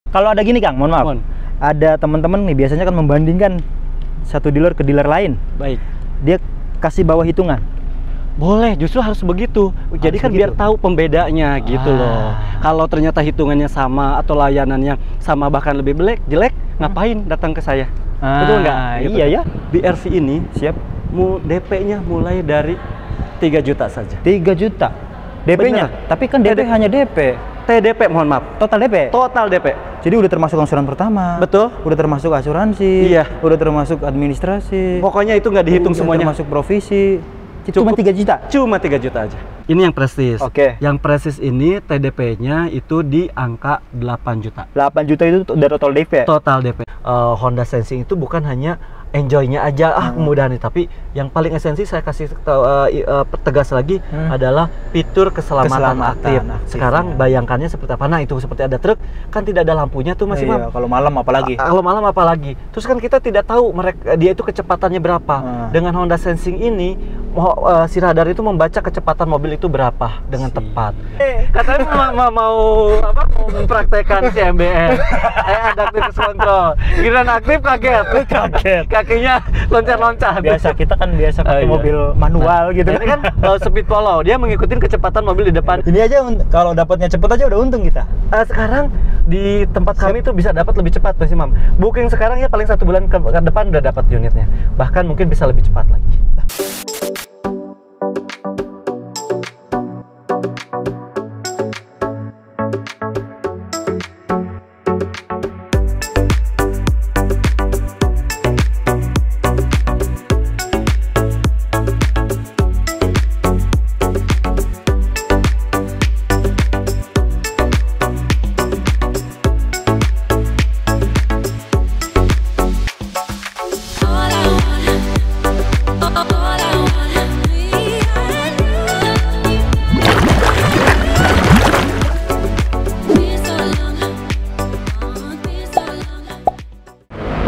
Kalau ada gini Kang, mohon maaf. Mohon. Ada teman-teman nih biasanya kan membandingkan satu dealer ke dealer lain. Baik. Dia kasih bawah hitungan. Boleh, justru harus begitu. Jadi kan biar tahu pembedanya gitu loh. Kalau ternyata hitungannya sama atau layanannya sama bahkan lebih jelek, ngapain datang ke saya? Betul nggak? Gitu. Iya ya. BRV ini Siap. DP-nya mulai dari 3 juta saja. 3 juta. DP-nya. Tapi kan DP hanya DP. TDP, mohon maaf. Total DP. Total DP. Jadi udah termasuk angsuran pertama. Betul. Udah termasuk asuransi. Iya. Udah termasuk administrasi. Pokoknya itu nggak dihitung semuanya. Termasuk provisi. Cuma 3 juta. Cuma 3 juta aja. Ini yang prestis. Oke. Yang prestis ini TDP-nya itu di angka 8 juta. 8 juta itu udah total DP. Total DP. Honda Sensing itu bukan hanya enjoy-nya aja, kemudahan nih, tapi yang paling esensi saya kasih tegas lagi adalah fitur keselamatan aktif. Sekarang bayangkannya seperti apa? Nah, itu seperti ada truk kan tidak ada lampunya tuh Mas Imam. Kalau malam apalagi. Kalau malam apalagi. Terus kan kita tidak tahu dia itu kecepatannya berapa. Dengan Honda Sensing ini si radar itu membaca kecepatan mobil itu berapa dengan tepat. Katanya mau mempraktekkan CMBS. Adaptive Cruise Control. Giliran aktif kaget. Kakinya loncat-loncat. Biasa kita kan pakai mobil manual gitu. Ini kan speed follow, dia mengikuti kecepatan mobil di depan. Ini aja kalau dapatnya cepet aja udah untung kita. Sekarang di tempat kami itu bisa dapat lebih cepat Mas Imam. Booking sekarang ya paling 1 bulan ke depan udah dapat unitnya. Bahkan mungkin bisa lebih cepat lagi.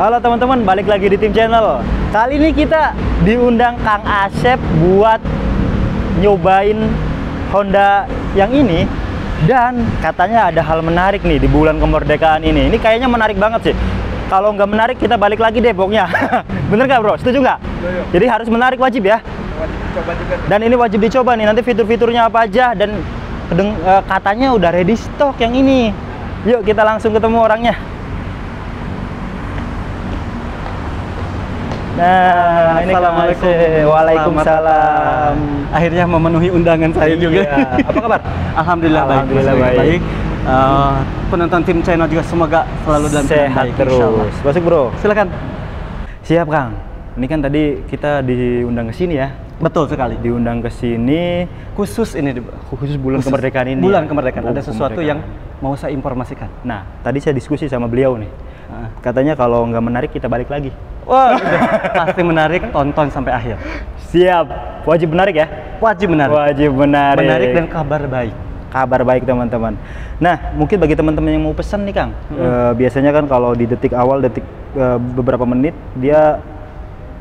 Halo teman-teman, balik lagi di Tim Channel. Kali ini kita diundang Kang Asep buat nyobain Honda yang ini. Dan katanya ada hal menarik nih di bulan kemerdekaan ini. Ini kayaknya menarik banget sih. Kalau nggak menarik kita balik lagi Depoknya. Bener nggak bro? Setuju nggak? Jadi harus menarik, wajib ya? Wajib dicoba juga. Dan ini wajib dicoba nih, nanti fitur-fiturnya apa aja. Dan katanya udah ready stock yang ini. Yuk kita langsung ketemu orangnya. Nah, ini Kang Asep. Waalaikumsalam. Akhirnya memenuhi undangan saya juga. Apa kabar? Alhamdulillah, Alhamdulillah baik. Penonton Tim Channel juga semoga selalu dalam keadaan sehat baik, terus. Masuk bro. Silakan. Siap Kang. Ini kan tadi kita diundang ke sini ya. Betul sekali. Diundang ke sini Khusus ini khusus bulan kemerdekaan ini. Bulan ya? kemerdekaan. Ada sesuatu yang mau saya informasikan. Nah, tadi saya diskusi sama beliau nih. Katanya kalau nggak menarik kita balik lagi. Wah, pasti menarik, tonton sampai akhir. Siap. Wajib menarik ya? Wajib menarik. Wajib menarik. Menarik dan kabar baik. Kabar baik teman-teman. Nah, mungkin bagi teman-teman yang mau pesan nih Kang, biasanya kan kalau di detik awal, beberapa menit dia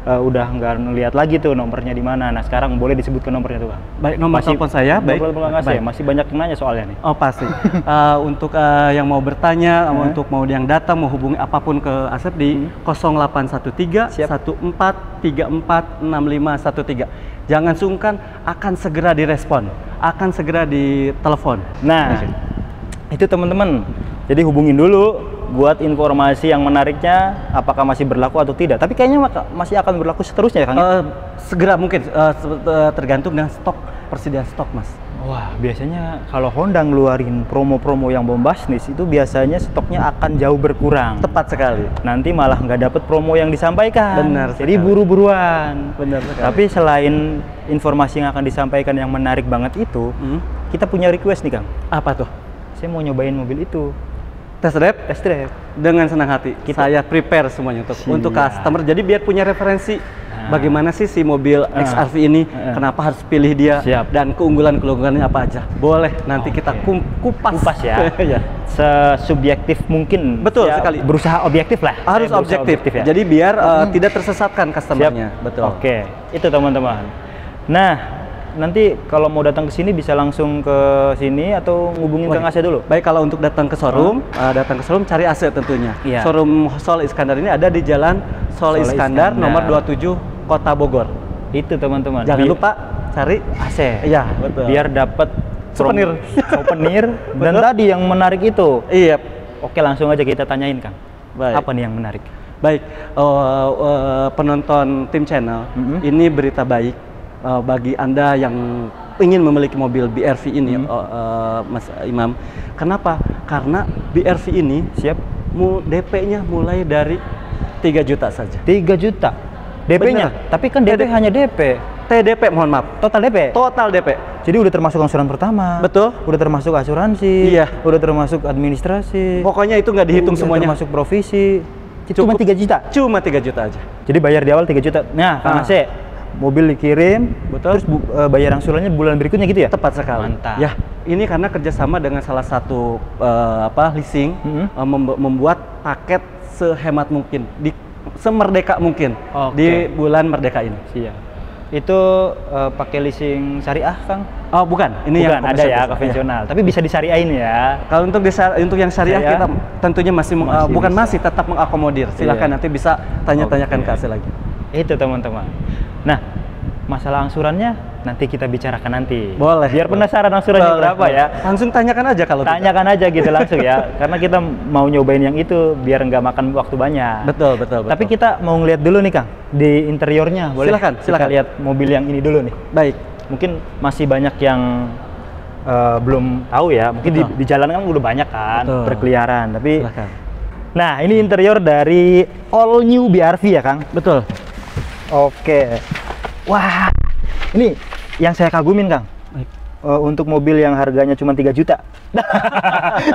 udah nggak ngelihat lagi tuh nomornya di mana. Nah, sekarang boleh disebutkan nomornya tuh Kang. Baik, nomor telepon saya. Baik. Baik. Masih banyak yang nanya soalnya nih. Oh pasti. Untuk yang mau bertanya, untuk mau yang datang, mau hubungi apapun ke Asep di 0813 14 34 6513. Jangan sungkan, akan segera direspon, akan segera ditelepon. Nah, itu teman-teman. Jadi hubungin dulu buat informasi yang menariknya, apakah masih berlaku atau tidak. Tapi kayaknya masih akan berlaku seterusnya ya Kang? Segera mungkin, tergantung dengan stok, persediaan stok Mas. Wah, biasanya kalau Honda ngeluarin promo-promo yang bombastis itu biasanya stoknya akan jauh berkurang. Tepat sekali. Nanti malah nggak dapet promo yang disampaikan. Benar Jadi sekali. buru-buruan. Benar sekali. Tapi selain informasi yang akan disampaikan yang menarik banget itu, kita punya request nih Kang. Apa tuh? Saya mau nyobain mobil itu. Test drive? Test drive. Dengan senang hati. Saya prepare semuanya untuk customer. Jadi biar punya referensi. Bagaimana sih si mobil XR-V ini? Kenapa harus pilih dia? Siap. Dan keunggulan-keunggulannya apa aja? Boleh, nanti kita kupas ya. Ya. Sesubjektif mungkin. Betul ya, sekali. Berusaha objektif lah. Harus Berusaha objektif ya. Jadi biar tidak tersesatkan customernya. Siap. Betul. Oke, itu teman-teman. Nah, nanti kalau mau datang ke sini bisa langsung ke sini atau ngubungin Kang Asep dulu? Baik, kalau untuk datang ke showroom, cari Asep tentunya. Iya. Showroom Sol Iskandar ini ada di Jalan Sol Iskandar nomor 27 Kota Bogor. Itu teman-teman. Jangan lupa cari Asep. Iya, betul. Biar dapat souvenir dan Betul. tadi yang menarik itu. Iya. Oke, langsung aja kita tanyain, Kang. Baik. Apa nih yang menarik? Baik, penonton tim channel, ini berita baik bagi Anda yang ingin memiliki mobil BRV ini, Mas Imam. Kenapa? Karena BRV ini DP-nya mulai dari 3 juta saja. 3 juta DP-nya? Tapi kan DP hanya DP. TDP, mohon maaf. Total DP? Total DP. Jadi udah termasuk angsuran pertama. Betul. Udah termasuk asuransi. Iya. Udah termasuk administrasi. Pokoknya itu nggak dihitung semuanya. Termasuk provisi. Cuma 3 juta? Cuma 3 juta aja. Jadi bayar di awal 3 juta. Nah, Kang Asep, mobil dikirim, betul. Terus bayar angsurannya bulan berikutnya gitu ya? Tepat sekali. Mantap. Ya, ini karena kerjasama dengan salah satu leasing membuat paket sehemat mungkin, semerdeka mungkin di bulan merdeka ini. Siap. Itu pakai leasing syariah, Kang? Oh, bukan. Ini bukan, yang ada ya konvensional. Tapi bisa disyariahin ya. Kalau untuk yang syariah kita tentunya masih tetap mengakomodir. Silakan nanti bisa tanya-tanyakan ke Asep lagi. Itu teman-teman. Nah, masalah angsurannya nanti kita bicarakan nanti. Boleh. Biar penasaran angsurannya berapa ya. Langsung tanyakan aja kalau tanyakan aja gitu langsung ya. Karena kita mau nyobain yang itu biar nggak makan waktu banyak. Betul. Tapi kita mau ngeliat dulu nih, Kang, di interiornya. Boleh? Silakan. Kita lihat mobil yang ini dulu nih. Baik. Mungkin masih banyak yang belum tahu ya. Mungkin di jalan kan udah banyak kan berkeliaran. Tapi silakan. Nah, ini interior dari all new BRV ya, Kang? Betul. Oke. Wah, ini yang saya kagumin, Kang. Untuk mobil yang harganya cuma 3 juta.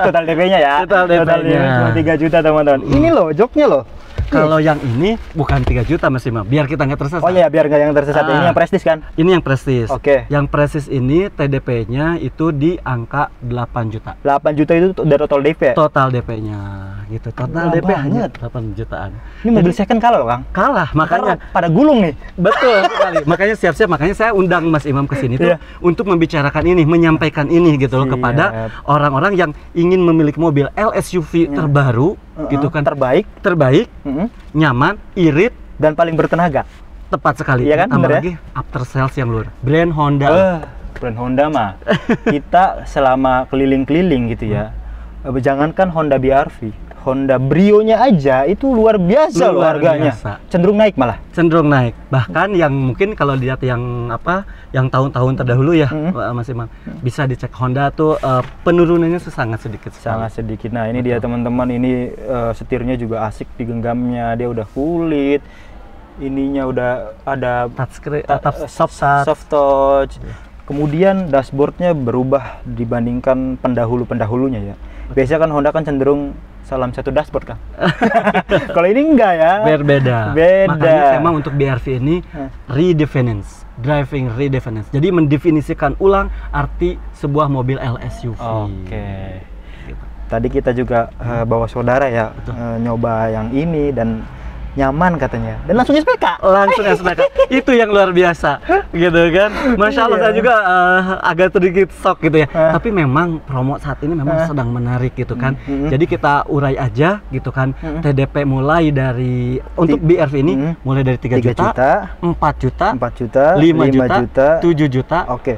Total DP-nya ya. Total DP-nya cuma 3 juta, teman-teman. Ini loh, joknya loh. Kalau yang ini bukan 3 juta Mas Imam, biar kita nggak tersesat. Oh iya, biar nggak yang tersesat. Ini yang prestis kan? Ini yang prestis. Oke. Yang prestis ini TDP-nya itu di angka 8 juta. 8 juta itu udah total DP? Total DP-nya gitu. Total DP hanya 8 jutaan. Ini mobil second kalah loh, Kang? Kalah, makanya pada gulung nih. Betul sekali. Makanya siap-siap, makanya saya undang Mas Imam ke sini tuh untuk membicarakan ini, menyampaikan ini gitu loh kepada orang-orang yang ingin memiliki mobil LSUV terbaru gitu kan, terbaik, nyaman, irit, dan paling bertenaga. Tepat sekali. Iya kan? Tambah lagi after sales yang luar. Brand Honda. Brand Honda mah kita selama keliling-keliling gitu ya. Jangankan Honda BRV, Honda Brio-nya aja itu luar biasa loh harganya. Cenderung naik malah. Cenderung naik. Bahkan yang mungkin kalau lihat yang yang tahun-tahun terdahulu ya, Mas Imam, bisa dicek Honda tuh penurunannya sangat sedikit. Sangat sedikit. Nah, ini dia teman-teman, ini setirnya juga asik digenggamnya, dia udah kulit. Ininya udah ada touchscreen, soft touch. Kemudian dashboardnya berubah dibandingkan pendahulunya ya. Biasanya kan Honda kan cenderung salam satu dashboard, Kang. Kalau ini enggak ya. Beda. Makanya memang untuk BRV ini driving redefinition. Jadi mendefinisikan ulang arti sebuah mobil LSUV. Oke. Gitu. Tadi kita juga bawa saudara ya nyoba yang ini dan nyaman katanya, dan langsung SPK. Itu yang luar biasa gitu kan. Masya Allah, saya juga agak sedikit shock gitu ya. Tapi memang promo saat ini memang sedang menarik gitu kan. Jadi kita urai aja gitu kan. TDP mulai dari untuk BRV ini mulai dari 3 juta, 4 juta, 5 juta, 7 juta. Oke.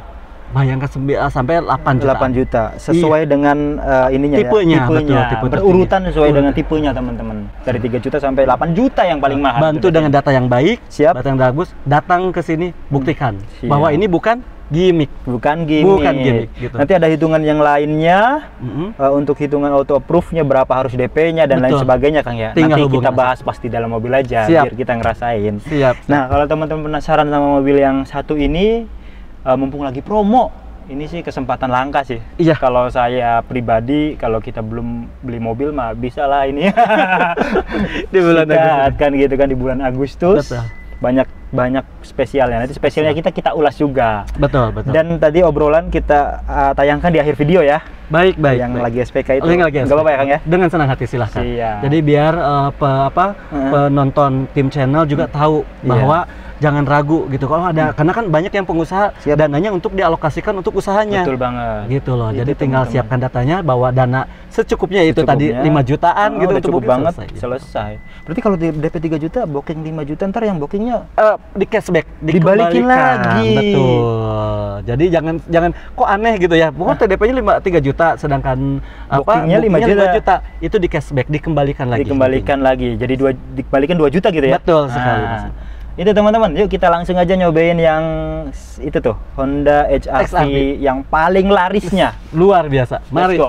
Bayangkan sampai 8 juta. 8 juta sesuai dengan ininya tipenya, tipenya. Berurutan sesuai dengan tipenya, teman-teman. Dari 3 juta sampai 8 juta yang paling mahal. Bantu dengan data yang baik, data yang bagus, datang ke sini buktikan bahwa ini bukan gimmick. Bukan gimmick gitu. Nanti ada hitungan yang lainnya untuk hitungan auto approve-nya berapa harus DP-nya dan lain sebagainya, Kang ya. Nanti kita bahas pasti dalam mobil aja biar kita ngerasain. Nah, kalau teman-teman penasaran sama mobil yang satu ini, mumpung lagi promo, ini sih kesempatan langka sih. Iya. Kalau saya pribadi, kalau kita belum beli mobil mah bisa lah ini. Di bulan Agustus kan gitu kan, di bulan Agustus. Betul. Banyak spesialnya. Nanti spesialnya kita ulas juga. Betul. Dan tadi obrolan kita tayangkan di akhir video ya. Baik. Yang lagi SPK itu. Enggak apa-apa ya, Kang ya? Dengan senang hati, silahkan. Siap. Jadi biar penonton tim channel juga tahu bahwa jangan ragu gitu. Kalau ada, karena kan banyak yang pengusaha dananya untuk dialokasikan untuk usahanya. Betul banget. Gitu loh. Gitu, Jadi tinggal teman-teman. siapkan datanya, bawa dana secukupnya itu tadi 5 jutaan gitu udah untuk cukup mobil banget selesai. selesai. Berarti kalau DP 3 juta, booking 5 juta, ntar yang bookingnya Di cashback, dibalikin lagi. Betul. Jadi jangan kok aneh gitu ya. Pokoknya TDP-nya 3 juta, sedangkan Bookingnya 5 juta. Itu di cashback, dikembalikan lagi. Dikembalikan lagi. Jadi dikembalikan 2 juta gitu ya. Betul sekali. Nah, itu teman-teman, yuk kita langsung aja nyobain yang itu tuh, Honda HR-V yang paling larisnya. Luar biasa. Mari. Let's go.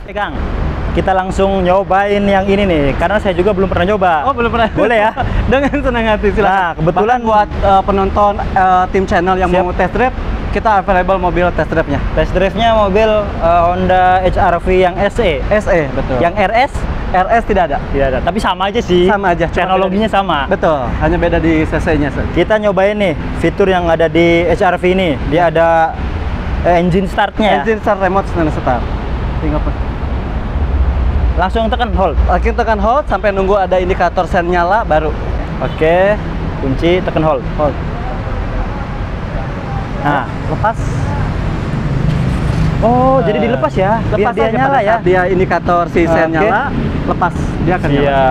Oke, Kang. Kita langsung nyobain yang ini nih, karena saya juga belum pernah nyoba. Oh, belum pernah. Boleh ya? Dengan senang hati, silakan. Nah, kebetulan bahkan buat penonton tim channel yang Siap. mau test drive, kita available mobil test drive-nya. Test drive-nya mobil Honda HR-V yang SE. SE, betul. Yang RS RS tidak ada. tidak ada, tapi sama aja sih. Sama aja. Teknologinya sama. Betul, hanya beda di cc-nya saja. Kita nyobain nih fitur yang ada di HR-V ini. Dia ada engine start-nya. Engine start, remote start. Tinggal Langsung tekan hold. kita tekan hold sampai nunggu ada indikator sen nyala baru. Oke, kunci, tekan hold. Hold. Nah, Lepas. oh jadi dilepas ya? Biar dia aja nyala pada ya? saat dia indikator si sen Oke. nyala, lepas dia akan nyala. Iya.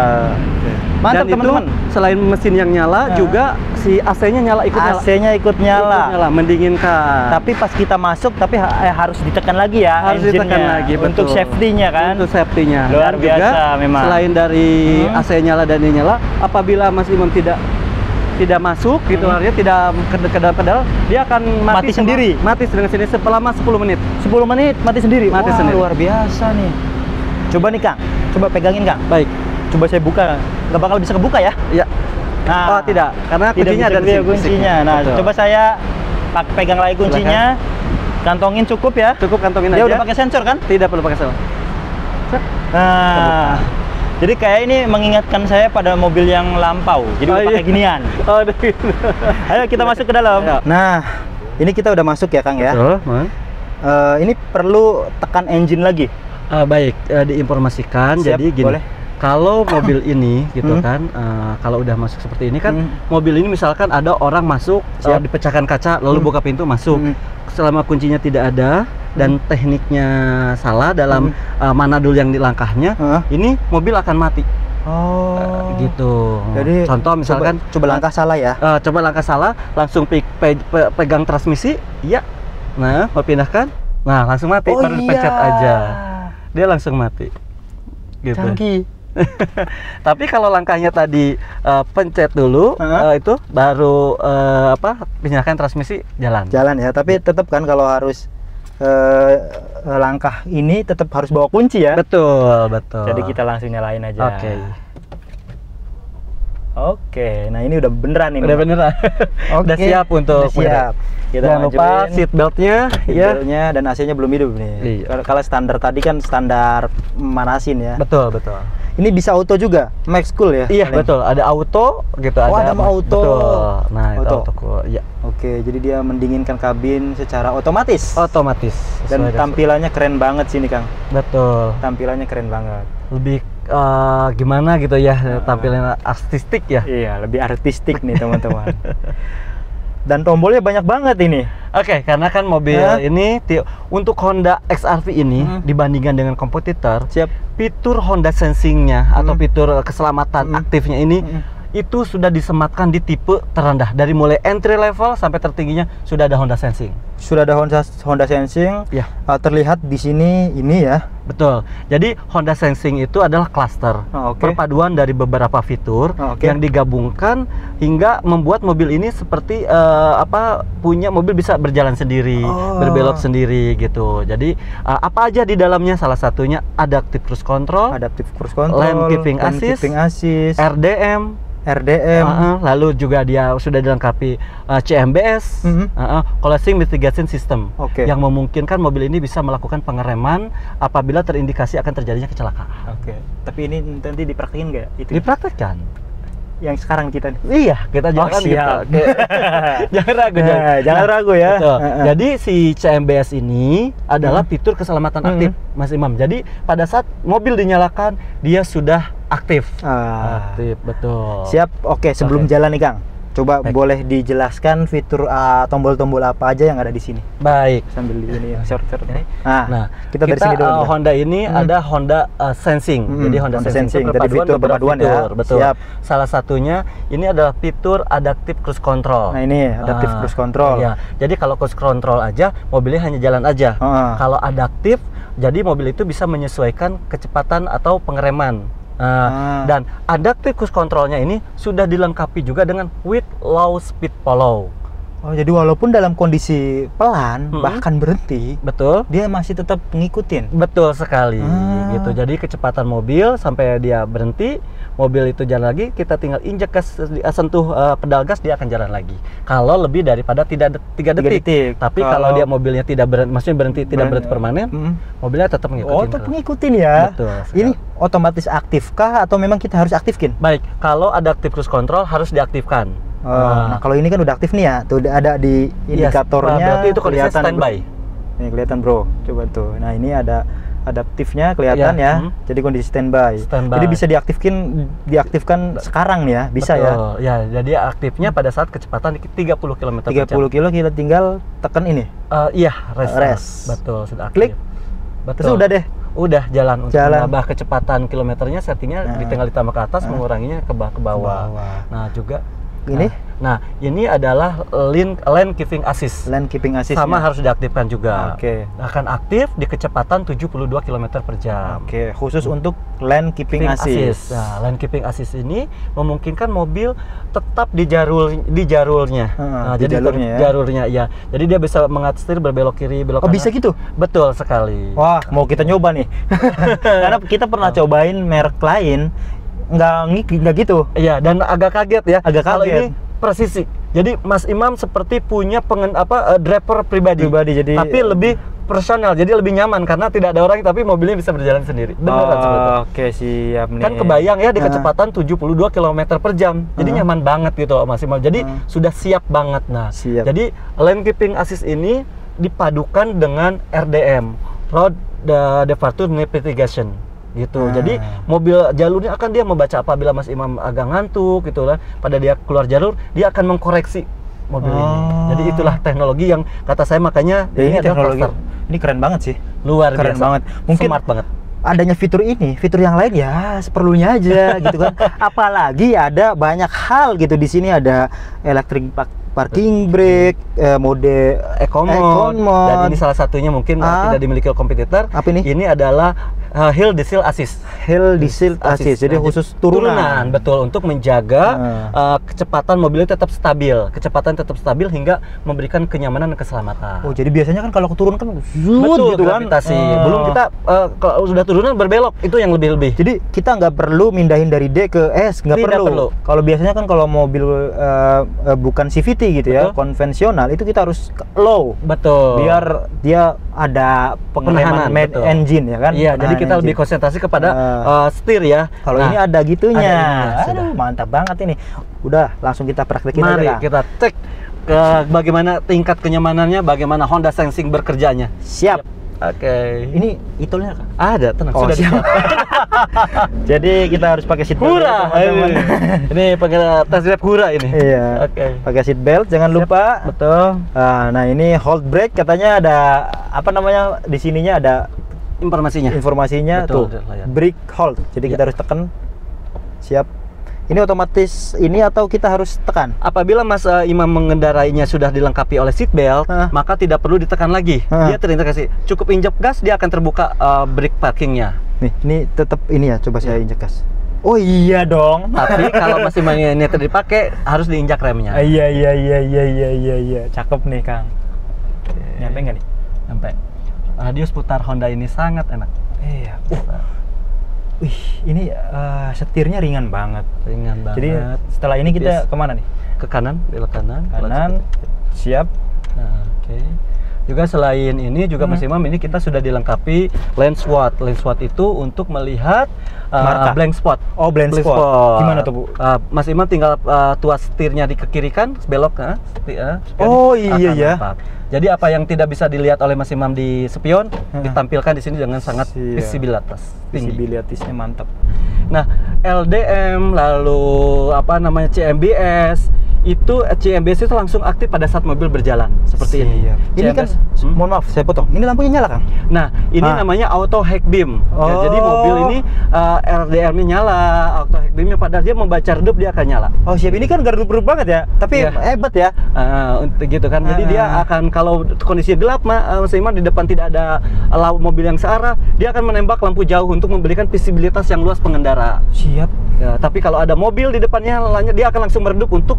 Mantap Dan teman-teman. itu selain mesin yang nyala, juga si AC-nya nyala, ikut nyala. AC-nya ikut nyala. Mendinginkan. Tapi pas kita masuk, harus ditekan lagi ya harus engine-nya. ditekan lagi, betul. Untuk safety-nya kan. Untuk safety-nya. Luar Dan biasa juga, memang. selain dari AC nyala dan ini nyala, apabila Mas Imam tidak masuk gitu, artinya tidak ke dalam pedal, dia akan Mati sendiri? Mati dengan sini selama 10 menit. 10 menit mati sendiri. Mati Wah, sendiri. luar biasa nih. Coba nih Kang, coba pegangin Kang. Baik. Coba saya buka. Nggak bakal bisa kebuka ya? Iya. Nah, Oh, tidak. Karena tidak kuncinya bisa ada di kebuka sini. kuncinya. Nah, Betul. coba saya pegang lagi kuncinya. Kantongin cukup ya. Cukup kantongin Dia aja. udah pakai sensor kan? Tidak perlu pakai sensor. Nah, jadi kayak ini mengingatkan saya pada mobil yang lampau. Jadi Oh, udah pakai iya. ginian. Oh, gitu. Ayo kita masuk ke dalam. Ayo. Nah, ini kita udah masuk ya Kang ya. Betul, Man. Ini perlu tekan engine lagi. Baik, diinformasikan. Siap, Jadi gini. boleh. Kalau mobil ini gitu kan, kalau udah masuk seperti ini kan, mobil ini misalkan ada orang masuk, Siap. dipecahkan kaca, lalu buka pintu masuk. Selama kuncinya tidak ada dan tekniknya salah dalam mana dulu yang di langkahnya, ini mobil akan mati. Oh, Gitu. Jadi Contoh misalkan, coba langkah salah ya. coba langkah salah, langsung pegang transmisi, iya. Nah, mau pindahkan, nah langsung mati, baru dipencet aja, dia langsung mati. Gitu. Canggih. Tapi kalau langkahnya tadi pencet dulu, itu baru pindahkan transmisi, jalan. Jalan ya, tapi tetap kan kalau harus langkah ini tetap harus bawa kunci ya. Betul, betul. Jadi kita langsung nyalain aja. Oke. Oke, nah ini udah beneran ini. Udah beneran. Udah siap untuk udah siap. Kita Jangan lupa seat beltnya, ya. seatbeltnya dan AC-nya belum hidup nih. Iya. Kalau standar tadi kan standar manasin ya. Betul, betul. Ini bisa auto juga, max cool ya? Iya, paling? betul. Ada auto gitu, Oh, ada auto. Betul. Nah, itu Auto. auto cool. Iya. Oke, jadi dia mendinginkan kabin secara otomatis. Otomatis. Dan Sesuai dengan- tampilannya keren banget sih ini, Kang. Betul. Tampilannya keren banget. Lebih gimana gitu ya, tampilan artistik ya. Iya, lebih artistik nih, teman-teman. Dan tombolnya banyak banget ini. Oke, karena kan mobil ini untuk Honda XR-V ini dibandingkan dengan kompetitor, Siap. fitur Honda Sensing-nya atau fitur keselamatan aktifnya ini itu sudah disematkan di tipe terendah, dari mulai entry level sampai tertingginya sudah ada Honda Sensing. Sudah ada Honda Sensing. Ya, Terlihat di sini ini ya. betul. Jadi Honda Sensing itu adalah cluster, Oh, oke. perpaduan dari beberapa fitur Oh, oke. yang digabungkan hingga membuat mobil ini seperti punya mobil bisa berjalan sendiri, Oh. berbelok sendiri gitu. Jadi apa aja di dalamnya, salah satunya adaptive cruise control, Adaptive cruise control, Lane keeping assist, RDM, RDM. lalu juga dia sudah dilengkapi CMBS, Collision Mitigation System, Oke. yang memungkinkan mobil ini bisa melakukan pengereman apabila terindikasi akan terjadinya kecelakaan. Oke. Tapi ini nanti dipraktekin nggak? Itu Dipraktekkan. yang sekarang kita. Iya, kita jalan siap. gitu. Jangan ragu, Jangan ragu ya. Betul. Jadi si CMBS ini adalah fitur keselamatan aktif, Mas Imam. Jadi pada saat mobil dinyalakan, dia sudah aktif. Ah. Aktif, betul. Siap. Oke, sebelum jalan nih Kang, coba Baik. boleh dijelaskan fitur tombol-tombol apa aja yang ada di sini. Baik. Sambil di sini ya, short ini. Nah, kita dari sini dulu. Kang. Honda ini ada Honda Sensing. Jadi Honda Sensing itu tadi fitur perpaduan ya. Betul. Siap. Salah satunya ini adalah fitur Adaptive Cruise Control. Nah, ini Adaptive Cruise Control. Iya. Jadi kalau cruise control aja, mobilnya hanya jalan aja. Kalau adaptif, jadi mobil itu bisa menyesuaikan kecepatan atau pengereman. Dan adaptive cruise controlnya ini sudah dilengkapi juga dengan with low speed follow. Oh, jadi walaupun dalam kondisi pelan, bahkan berhenti, betul, dia masih tetap ngikutin. Betul sekali, gitu. Jadi kecepatan mobil sampai dia berhenti, mobil itu jalan lagi, kita tinggal injek gas, sentuh pedal gas, dia akan jalan lagi. Kalau lebih daripada 3 detik. Tapi kalau dia mobilnya tidak berhenti, maksudnya berhenti tidak berhenti permanen, mobilnya tetap mengikuti. Oh, tetap ngikutin ya. Betul. Ini otomatis aktifkah atau memang kita harus aktifkan? Baik, kalau adaptive cruise control harus diaktifkan. Nah, kalau ini kan udah aktif nih ya, tuh udah ada di indikatornya. Berarti itu kondisi standby. Nih kelihatan bro, coba tuh. Nah ini ada adaptifnya kelihatan ya. Jadi kondisi standby. Jadi bisa diaktifkan sekarang ya, bisa betul, ya. Ya, jadi aktifnya pada saat kecepatan 30 km/jam. 30 kilo kita tinggal tekan ini. Iya, rest. Betul, sudah aktif. Klik. Betul. Terus udah deh. Udah jalan. Untuk menambah kecepatan kilometernya, settingnya tinggal ditambah ke atas, menguranginya ke bawah. Nah juga ini. Nah, ini adalah lane keeping assist. Lane keeping assist. Sama harus diaktifkan juga. Oke. Akan aktif di kecepatan 72 km/jam. Oke, khusus untuk lane keeping assist. Nah, lane keeping assist ini memungkinkan mobil tetap di jalurnya. Nah, di jadi jalurnya ya. Jadi dia bisa mengatur berbelok kiri, belok kanan. Oh, bisa gitu? Betul sekali. Wah, mau kita nyoba nih. Karena kita pernah cobain merek lain nggak gitu. Iya, dan agak kaget ya. Kalau ini presisi. Jadi Mas Imam seperti punya driver pribadi. Jadi tapi lebih personal, jadi lebih nyaman karena tidak ada orang tapi mobilnya bisa berjalan sendiri. Beneran seperti itu. Oke, siap nih. Kan kebayang ya di kecepatan 72 km/jam. Jadi nyaman banget gitu Mas Imam. Jadi sudah siap banget. Nah, jadi lane keeping assist ini dipadukan dengan RDM, Road Departure Navigation. Gitu. Jadi mobil jalurnya akan dia membaca apabila Mas Imam agak ngantuk gitu lah. Pada dia keluar jalur, dia akan mengkoreksi mobil ini. Jadi itulah teknologi yang kata saya makanya ini teknologi. Ini keren banget sih. Luar keren biasa. Banget. Mungkin smart banget. Adanya fitur ini, fitur yang lain ya seperlunya aja gitu kan. Apalagi ada banyak hal gitu di sini, ada electric parking brake, mode eco mode. Dan ini salah satunya mungkin tidak dimiliki oleh kompetitor. Apa ini? Ini adalah Hill Descent Assist. Hill Descent Assist. Jadi khusus turunan. Betul, untuk menjaga kecepatan mobilnya tetap stabil. Kecepatan tetap stabil hingga memberikan kenyamanan dan keselamatan. Oh, jadi biasanya kan kalau turun kan betul, gitu kan. Belum kita kalau sudah turunan berbelok, itu yang lebih-lebih. Jadi kita nggak perlu mindahin dari D ke S, nggak perlu. Kalau biasanya kan kalau mobil bukan CVT gitu ya, konvensional, itu kita harus low. Betul. Biar dia ada pengereman engine ya kan. Iya, jadi kita lebih konsentrasi kepada setir ya. Kalau ini ada gitunya. Aduh, mantap banget ini. Udah, langsung kita praktekin aja. Mari kita cek bagaimana tingkat kenyamanannya, bagaimana Honda Sensing bekerjanya. Siap. Oke. Ini itulnya kan? Ada, tenang. Sudah siap. Jadi kita harus pakai seat belt. Hura. Ini pakai test drive Hura ini. Iya. Oke. Pakai seat belt, jangan lupa. Betul. Nah, ini hold brake katanya ada apa namanya di sininya ada informasinya betul, tuh. Brake hold. Jadi kita harus tekan. Siap. Ini otomatis ini atau kita harus tekan? Apabila Mas Imam mengendarainya sudah dilengkapi oleh seat belt, maka tidak perlu ditekan lagi. Dia terintegrasi. Cukup injek gas, dia akan terbuka brake parkingnya. Nih, ini tetap ini ya. Coba saya injek gas. Oh iya dong. Tapi kalau masih ini dipakai, harus diinjak remnya. Iya. Cakep nih Kang. Nyampe nggak nih? Nyampe. Radius putar Honda ini sangat enak. Iya. Wih, ini setirnya ringan banget. Jadi setelah ini kita kemana nih? Ke kanan, belok kanan. Siap. Nah, oke. Juga selain ini juga Mas Imam, ini kita sudah dilengkapi lane SWOT. Lane SWOT itu untuk melihat blind spot. Oh, blind spot. Gimana tuh, Bu? Mas Imam tinggal tuas setirnya di ke kiri kan, belok oh iya ya. Jadi apa yang tidak bisa dilihat oleh Mas Imam di spion ditampilkan di sini dengan sangat visibilitasnya mantap. Nah, LDM, lalu apa namanya CMBS, itu CMBS itu langsung aktif pada saat mobil berjalan seperti ini. Ini kan, mohon maaf saya potong. Ini lampunya nyala, Kang? Nah, ini namanya auto head beam. Ya, jadi mobil ini RDM-nya nyala, auto head beam-nya padahal dia membaca redup dia akan nyala. Oh siap, ini kan redup banget ya, tapi hebat ya. Gitu kan. Jadi dia akan kalau kondisi gelap, Mas Iman, di depan tidak ada mobil yang searah, dia akan menembak lampu jauh untuk memberikan visibilitas yang luas pengendara. Siap. Ya, tapi kalau ada mobil di depannya, dia akan langsung meredup untuk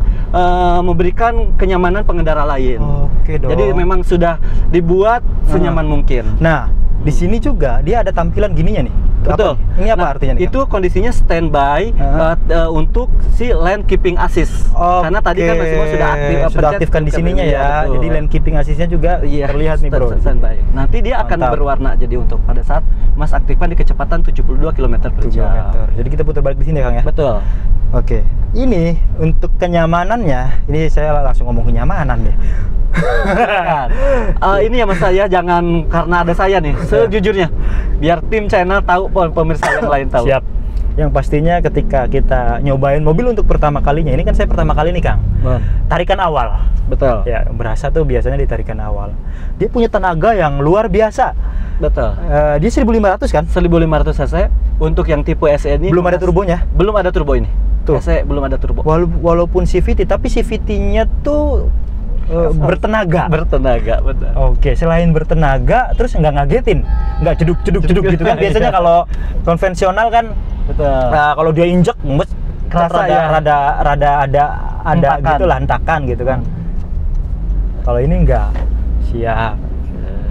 memberikan kenyamanan pengendara lain. Oke dong. Jadi memang sudah dibuat senyaman mungkin. Nah, di sini juga dia ada tampilan gininya nih. Betul. Ini apa artinya nih? Itu kondisinya standby untuk si lane keeping assist. Karena tadi kan Mas Imo sudah aktifkan di sininya ya. Betul. Jadi lane keeping assistnya juga terlihat nih, Bro. Standby. Nanti dia akan berwarna jadi untuk pada saat Mas aktifkan di kecepatan 72 km/jam. Jadi kita putar balik di sini, Kang ya. Betul. Oke. Ini untuk kenyamanannya, ini saya langsung ngomong kenyamanan deh. Ini ya Mas, saya jangan karena ada saya nih, sejujurnya biar tim channel tahu, pemirsa yang lain tahu. Siap. Yang pastinya ketika kita nyobain mobil untuk pertama kalinya, ini kan saya pertama kali nih, Kang. Tarikan awal. Betul. Ya, berasa tuh biasanya di tarikan awal. Dia punya tenaga yang luar biasa. Betul. Dia 1500 kan? 1500 cc. Untuk yang tipe SE ini belum ada turbonya? Belum ada turbo ini. Tuh. SE belum ada turbo. Walaupun CVT, tapi CVT-nya tuh bertenaga. Bertenaga, betul. Oke, selain bertenaga, terus nggak ngagetin, nggak ceduk gitu kan. Biasanya kalau konvensional kan, betul. Kalau dia injek, kerasa rada ada gitulah, hentakan gitu kan. Kalau ini enggak. Siap.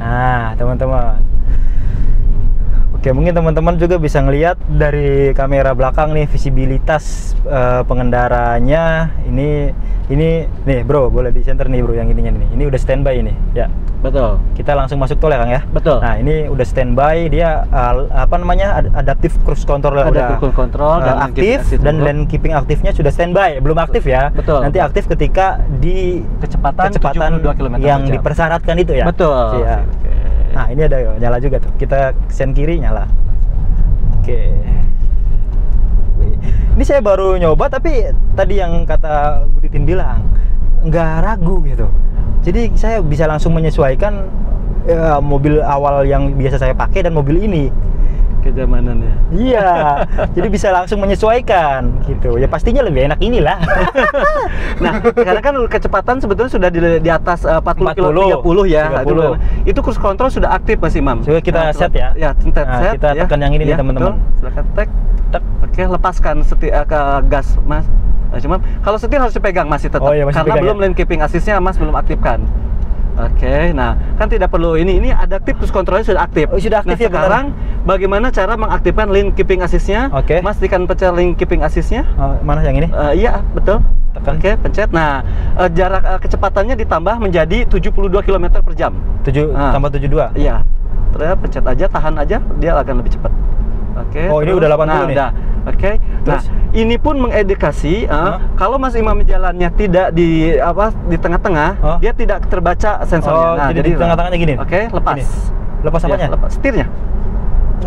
Nah, teman-teman. Oke, mungkin teman-teman juga bisa ngelihat dari kamera belakang nih visibilitas pengendaranya. Ini nih, Bro, boleh di center nih, Bro, yang ininya nih. Ini udah standby ini, ya. Betul. Kita langsung masuk tol ya, Kang ya. Betul. Nah, ini udah standby, dia apa namanya? Adaptive cruise control udah cruise control dan aktif, dan lane keeping aktifnya sudah standby. Belum aktif ya. Betul. Nanti aktif ketika di kecepatan 72 km yang dipersyaratkan itu ya. Betul. Siap. Nah, ini ada nyala juga tuh. Kita sen kiri nyala. Oke. Ini saya baru nyoba, tapi tadi yang kata Bu Titin bilang nggak ragu gitu. Jadi saya bisa langsung menyesuaikan mobil awal yang biasa saya pakai dan mobil ini. Kejamanannya. Iya. Jadi bisa langsung menyesuaikan gitu. Ya pastinya lebih enak inilah. Nah, karena kan kecepatan sebetulnya sudah di atas 40 km 30 ya. 30. Itu cruise control sudah aktif, Mas Imam. Coba kita set ya. Ya, set. Kita tekan yang ini nih, teman-teman. Silakan tek. Oke, lepaskan ke gas, Mas. Cuma kalau setir harus dipegang masih tetap. Karena belum lane keeping assist-nya Mas belum aktifkan. Oke, nah kan tidak perlu ini adaptif cruise controlnya sudah aktif. Sudah aktif ya. Sekarang bagaimana cara mengaktifkan lane keeping assist-nya? Mas tekan pencet lane keeping assist-nya. Mana yang ini? Iya, betul. Tekan. Oke, pencet. Nah, jarak kecepatannya ditambah menjadi 72 km/jam. Tambah 72? Iya. Terus pencet aja, tahan aja, dia akan lebih cepat. Oke. Oh, ini udah 80 nih. Udah. Oke. Nah, ini pun mengedukasi kalau Mas Imam jalannya tidak di tengah-tengah, dia tidak terbaca sensornya. Nah, jadi di tengah-tengahnya gini. Oke, lepas. Gini. Lepas apanya? Lepas setirnya.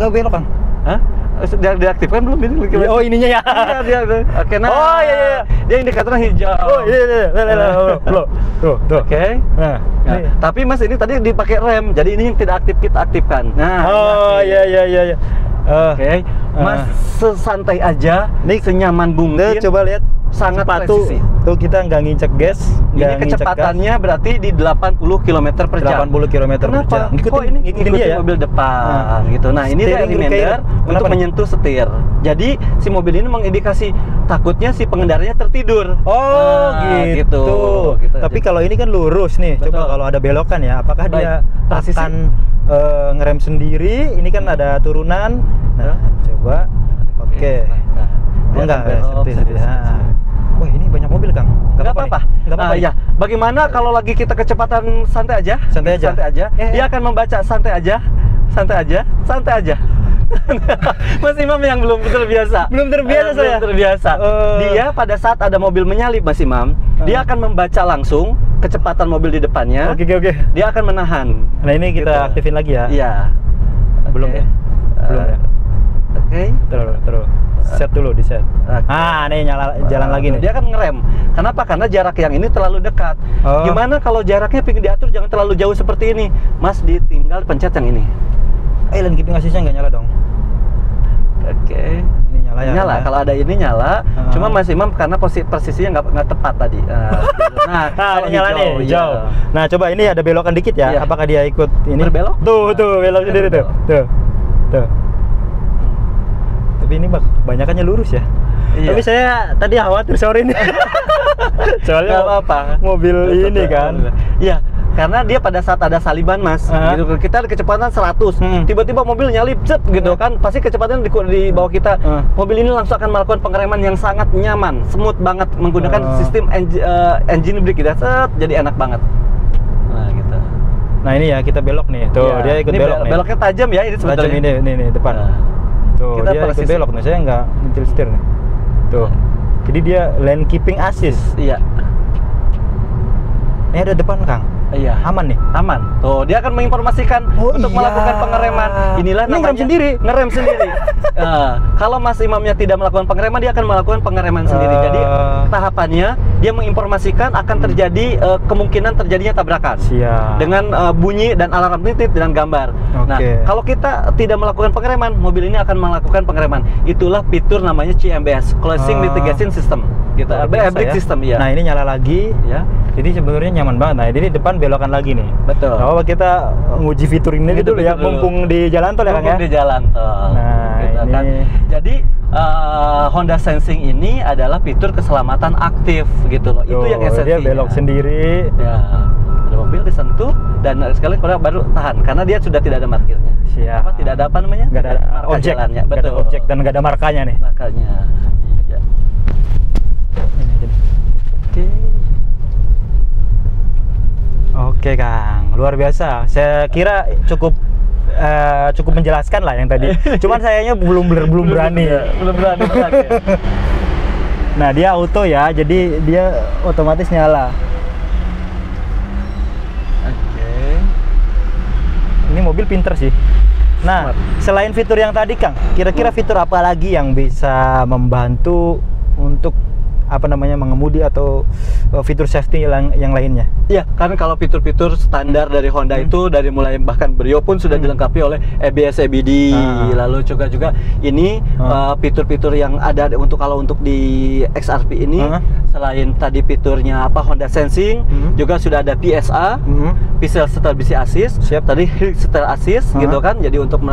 Enggak belok, Kang. Hah? Dia diaktifkan belum ini? Oh, ininya ya. Iya, dia. Oke, nah. Oh, iya. Dia indikatornya hijau. Oh, iya. Tuh. Oke. Nah, tapi Mas ini tadi dipakai rem. Jadi ini yang tidak aktif kita aktifkan. Nah. Oh, iya. Oke. Mas sesantai aja, senyaman mungkin. Coba lihat sangat presisi. Tuh kita nggak ngincek gas. Ini kecepatannya berarti di 80 km/jam. 80 km/jam. Ngikutin dia ya? Mobil depan gitu. Nah, ini dia reminder untuk menyentuh setir. Jadi si mobil ini mengindikasi takutnya si pengendaranya tertidur. Oh, gitu. Tapi kalau ini kan lurus nih. Coba kalau ada belokan ya, apakah dia akan ngerem sendiri? Ini kan ada turunan. Nah, coba. Oke. Enggak, seperti. Wah, ini banyak mobil, Kang. Enggak apa-apa. Ya. Bagaimana kalau lagi kita kecepatan santai aja? Dia akan membaca santai aja. Mas Imam yang belum terbiasa. Belum terbiasa. Dia pada saat ada mobil menyalip, Mas Imam, dia akan membaca langsung kecepatan mobil di depannya. Oke. Dia akan menahan. Nah, ini kita aktifin lagi ya. Iya. Belum ya? Belum ya. Oke. Terus. Set dulu, di set. Oke. Nih nyala jalan lagi nih. Dia kan ngerem. Kenapa? Karena jarak yang ini terlalu dekat. Gimana kalau jaraknya pengen diatur jangan terlalu jauh seperti ini? Mas ditinggal pencet yang ini. Lane keeping assist-nya nggak nyala dong. Oke. Ini nyala ya. Nyala. Kalau ada ini nyala. Cuma Mas Imam karena posisinya nggak tepat tadi. Nah, kalau nyala nih, hijau. Nah, coba ini ada belokan dikit ya. Iya. Apakah dia ikut ini? Berbelok? Tuh, belok sendiri tuh. Tuh. Tapi ini banyakannya lurus ya. Iya. Tapi saya tadi khawatir sore ini. Soalnya apa? mobil ini kan. Iya, karena dia pada saat ada saliban Mas, gitu. Kita ada kecepatan 100, tiba-tiba mobil nyalip cet gitu kan, pasti kecepatan di bawah kita. Mobil ini langsung akan melakukan pengereman yang sangat nyaman, smooth banget menggunakan sistem engine brake gitu, set, jadi enak banget. Nah, gitu. Nah, ini ya kita belok nih. Tuh, Ya, dia ikut ini belok nih. Beloknya tajam ya ini sebetulnya. Tajam ini depan. Tuh, Kita dia ikut persis. belok nih. Saya nggak nyentil setir nih. Tuh. Jadi dia lane keeping assist. Iya. Ini ada depan, Kang. Iya. Aman nih. Aman. Tuh, dia akan menginformasikan untuk melakukan pengereman. Inilah Ini namanya ngerem sendiri. Kalau Mas Imamnya tidak melakukan pengereman, dia akan melakukan pengereman sendiri. Jadi tahapannya dia menginformasikan akan terjadi kemungkinan terjadinya tabrakan. Siap. Dengan bunyi dan alarm titik dan gambar. Nah, kalau kita tidak melakukan pengereman, mobil ini akan melakukan pengereman. Itulah fitur namanya CMBS, Closing Mitigation System. Gitu. Brake system ya. Nah, ini nyala lagi. Ya. Jadi sebenarnya nyaman banget. Nah, ini depan belokan lagi nih. Betul. Oh, kita nguji fitur ini dulu ya, mumpung di jalan tol ya, Kang ya. Mumpung di jalan tol. Nah, gitu ini. Kan. Jadi Honda Sensing ini adalah fitur keselamatan aktif gitu loh. Itu yang esensinya. Dia belok sendiri. Ya. Ada mobil disentuh dan sekali baru tahan karena dia sudah tidak ada parkirnya. Siap. Tidak ada apa namanya? Nggak ada objek. Jalannya. Nggak ada objek dan nggak ada markanya nih. Makanya. Iya. Ini aja. Oke. Oke, Kang, luar biasa. Saya kira cukup menjelaskan lah yang tadi. Cuman sayangnya belum berani. Belum berani. Nah, dia auto ya, jadi dia otomatis nyala. Oke. Ini mobil pinter sih. Nah, selain fitur yang tadi, Kang, kira-kira fitur apa lagi yang bisa membantu untuk mengemudi atau fitur safety yang lainnya? Iya, kan kalau fitur-fitur standar dari Honda itu dari mulai bahkan Brio pun sudah dilengkapi oleh ABS, ABD, lalu juga ini fitur-fitur yang ada untuk di XRP ini selain tadi fiturnya Honda Sensing, juga sudah ada PSA, Pistol Stability Assist, tadi Hill Stability Assist gitu kan. Jadi untuk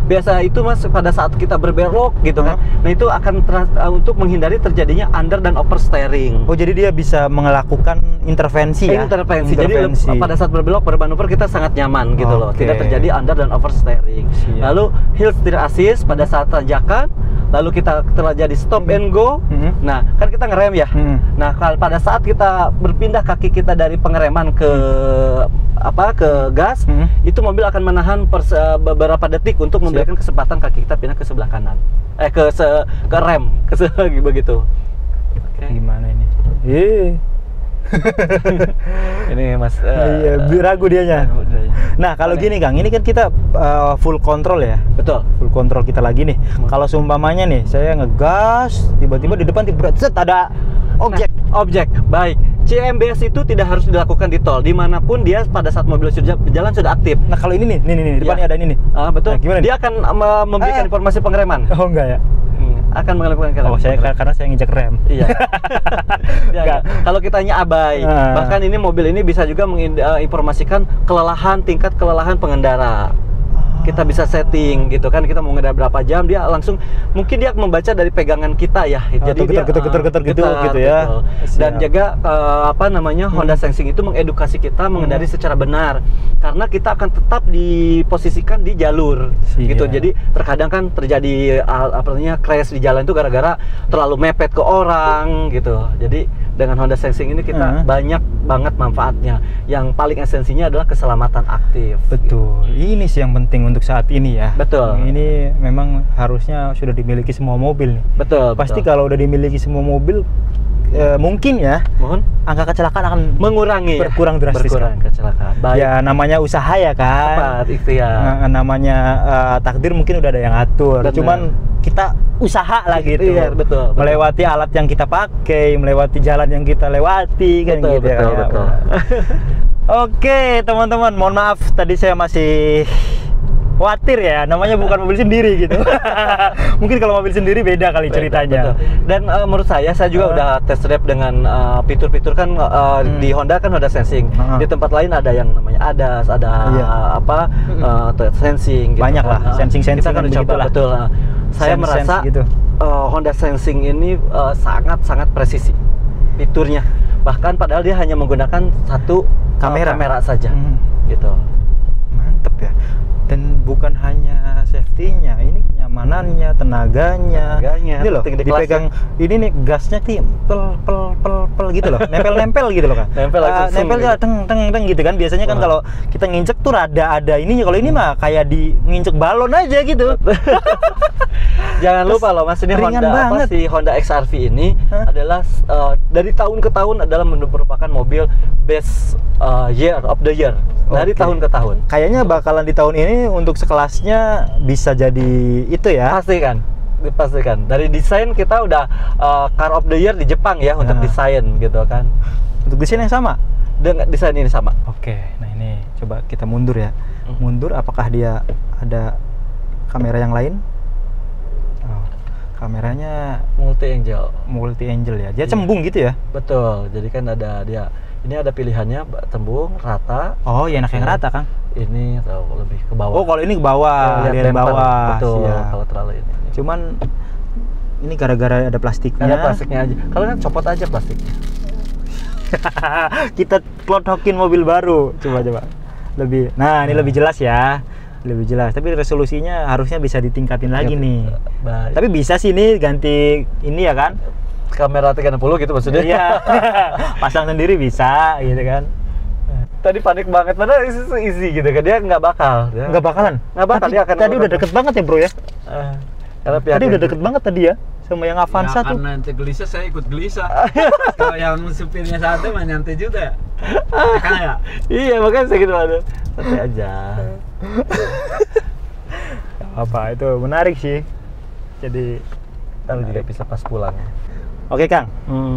biasa itu Mas pada saat kita berbelok gitu kan. Nah, itu akan untuk menghindari terjadinya under dan oversteering. Oh, jadi dia bisa melakukan intervensi ya? Intervensi. Jadi pada saat bermanuver kita sangat nyaman gitu loh. Tidak terjadi under dan oversteering. Lalu Hill Steer Assist pada saat tanjakan, lalu kita terjadi stop and go. Nah, kan kita ngerem ya. Nah, pada saat kita berpindah kaki kita dari pengereman ke gas, itu mobil akan menahan beberapa detik untuk memberikan kesempatan kaki kita pindah ke sebelah kanan. Ke rem, begitu. Gimana ini? Ini Mas. Iya, ragu dianya. Nah, kalau gini, Kang, ini kan kita full control ya. Betul. Full control kita lagi nih. Kalau seumpamanya nih, saya ngegas, tiba-tiba di depan ada objek. Objek. Baik. CMBS itu tidak harus dilakukan di tol, dimanapun dia pada saat mobil sudah berjalan sudah aktif. Nah, kalau ini nih, depannya ada ini nih. Betul. Nah, gimana dia akan memberikan informasi pengereman. Oh, enggak ya? Akan mengalami pengereman. Oh, karena saya nginjek rem. Iya. Ya, kalau kitanya abai, bahkan ini mobil ini bisa juga menginformasikan tingkat kelelahan pengendara. Kita bisa setting gitu kan, kita mau ngendara berapa jam, dia langsung mungkin dia membaca dari pegangan kita ya. Jadi getar gitu ya. Dan jaga Honda Sensing itu mengedukasi kita mengendari secara benar, karena kita akan tetap diposisikan di jalur gitu. Jadi terkadang kan terjadi crash di jalan itu gara-gara terlalu mepet ke orang gitu. Jadi dengan Honda Sensing ini kita banyak banget manfaatnya. Yang paling esensinya adalah keselamatan aktif. Betul. Gitu. Ini sih yang penting untuk saat ini ya. Betul. Ini memang harusnya sudah dimiliki semua mobil nih. Betul. Pasti kalau udah dimiliki semua mobil, mungkin ya, angka kecelakaan akan berkurang drastis. Berkurang kecelakaan. Baik. Ya namanya usaha ya kan. Tepat, itu ya. Namanya takdir mungkin udah ada yang atur. Bener. Cuman kita usaha lah gitu. Iya, betul. Melewati alat yang kita pakai, melewati jalan yang kita lewati kan Betul, gitu betul, ya. betul. Oke, teman-teman, mohon maaf tadi saya masih khawatir ya, namanya bukan mobil sendiri gitu. Mungkin kalau mobil sendiri beda kali ceritanya. Betul. Dan menurut saya juga udah test drive dengan fitur-fitur kan di Honda kan Honda Sensing. Di tempat lain ada yang namanya ADAS, ada apa sensing. Gitu banyak lah, sensing-sensing kita kan udah coba lah. betul. Saya merasa gitu. Honda Sensing ini sangat presisi fiturnya. Bahkan padahal dia hanya menggunakan satu kamera saja, gitu. Mantep ya. Dan bukan hanya safety-nya, ini kenyamanannya, tenaganya. Ini loh, dipegang ini nih gasnya sih pel gitu loh, nempel gitu loh kan. Nempel nempel teng gitu kan. Biasanya kan kalau kita nginjek tuh ada ininya. Kalau ini mah kayak nginjek balon aja gitu. Jangan lupa loh Mas, ini Honda XR-V ini adalah dari tahun ke tahun adalah merupakan mobil best year of the year dari tahun ke tahun. Kayaknya bakalan di tahun ini untuk sekelasnya bisa jadi itu ya. Dipastikan. Dari desain kita udah car of the year di Jepang ya untuk desain gitu kan. Untuk desain yang sama? Dengan desain ini sama. Oke, nah ini coba kita mundur ya. Mundur, apakah dia ada kamera yang lain? Oh, kameranya multi angel ya. Dia cembung gitu ya? Betul. Jadi kan ada dia. Ini ada pilihannya cembung, rata. Oh, ya enak yang rata, Kang. Ini atau lebih ke bawah. Oh, kalau ini ke bawah, lihat bawah. Betul. Siap. Kalau terlalu ini. Cuman ini gara-gara ada plastiknya. Ada plastiknya aja. Kalau kan copot aja plastiknya. Kita klotokin mobil baru. Coba. Lebih. Nah, ini lebih jelas ya. Lebih jelas. Tapi resolusinya harusnya bisa ditingkatin lagi nih. Baik. Tapi bisa sih nih ganti ini ya kan? Kamera 30 gitu maksudnya? Iya. Pasang sendiri bisa gitu kan. Tadi panik banget, padahal easy gitu kan. Dia nggak bakal. Nggak bakalan? Nggak bakal. Dia akan tadi udah deket banget ya bro ya? Tadi udah deket banget tadi ya? Sama yang Avanza tuh. Karena nanti gelisah, saya ikut gelisah. Kalau yang supirnya santai mah nyantai juga. Kayak. Iya, makanya saya gitu ada. Santai aja. Apa itu menarik sih. Jadi kita juga bisa pas pulang. Oke Kang,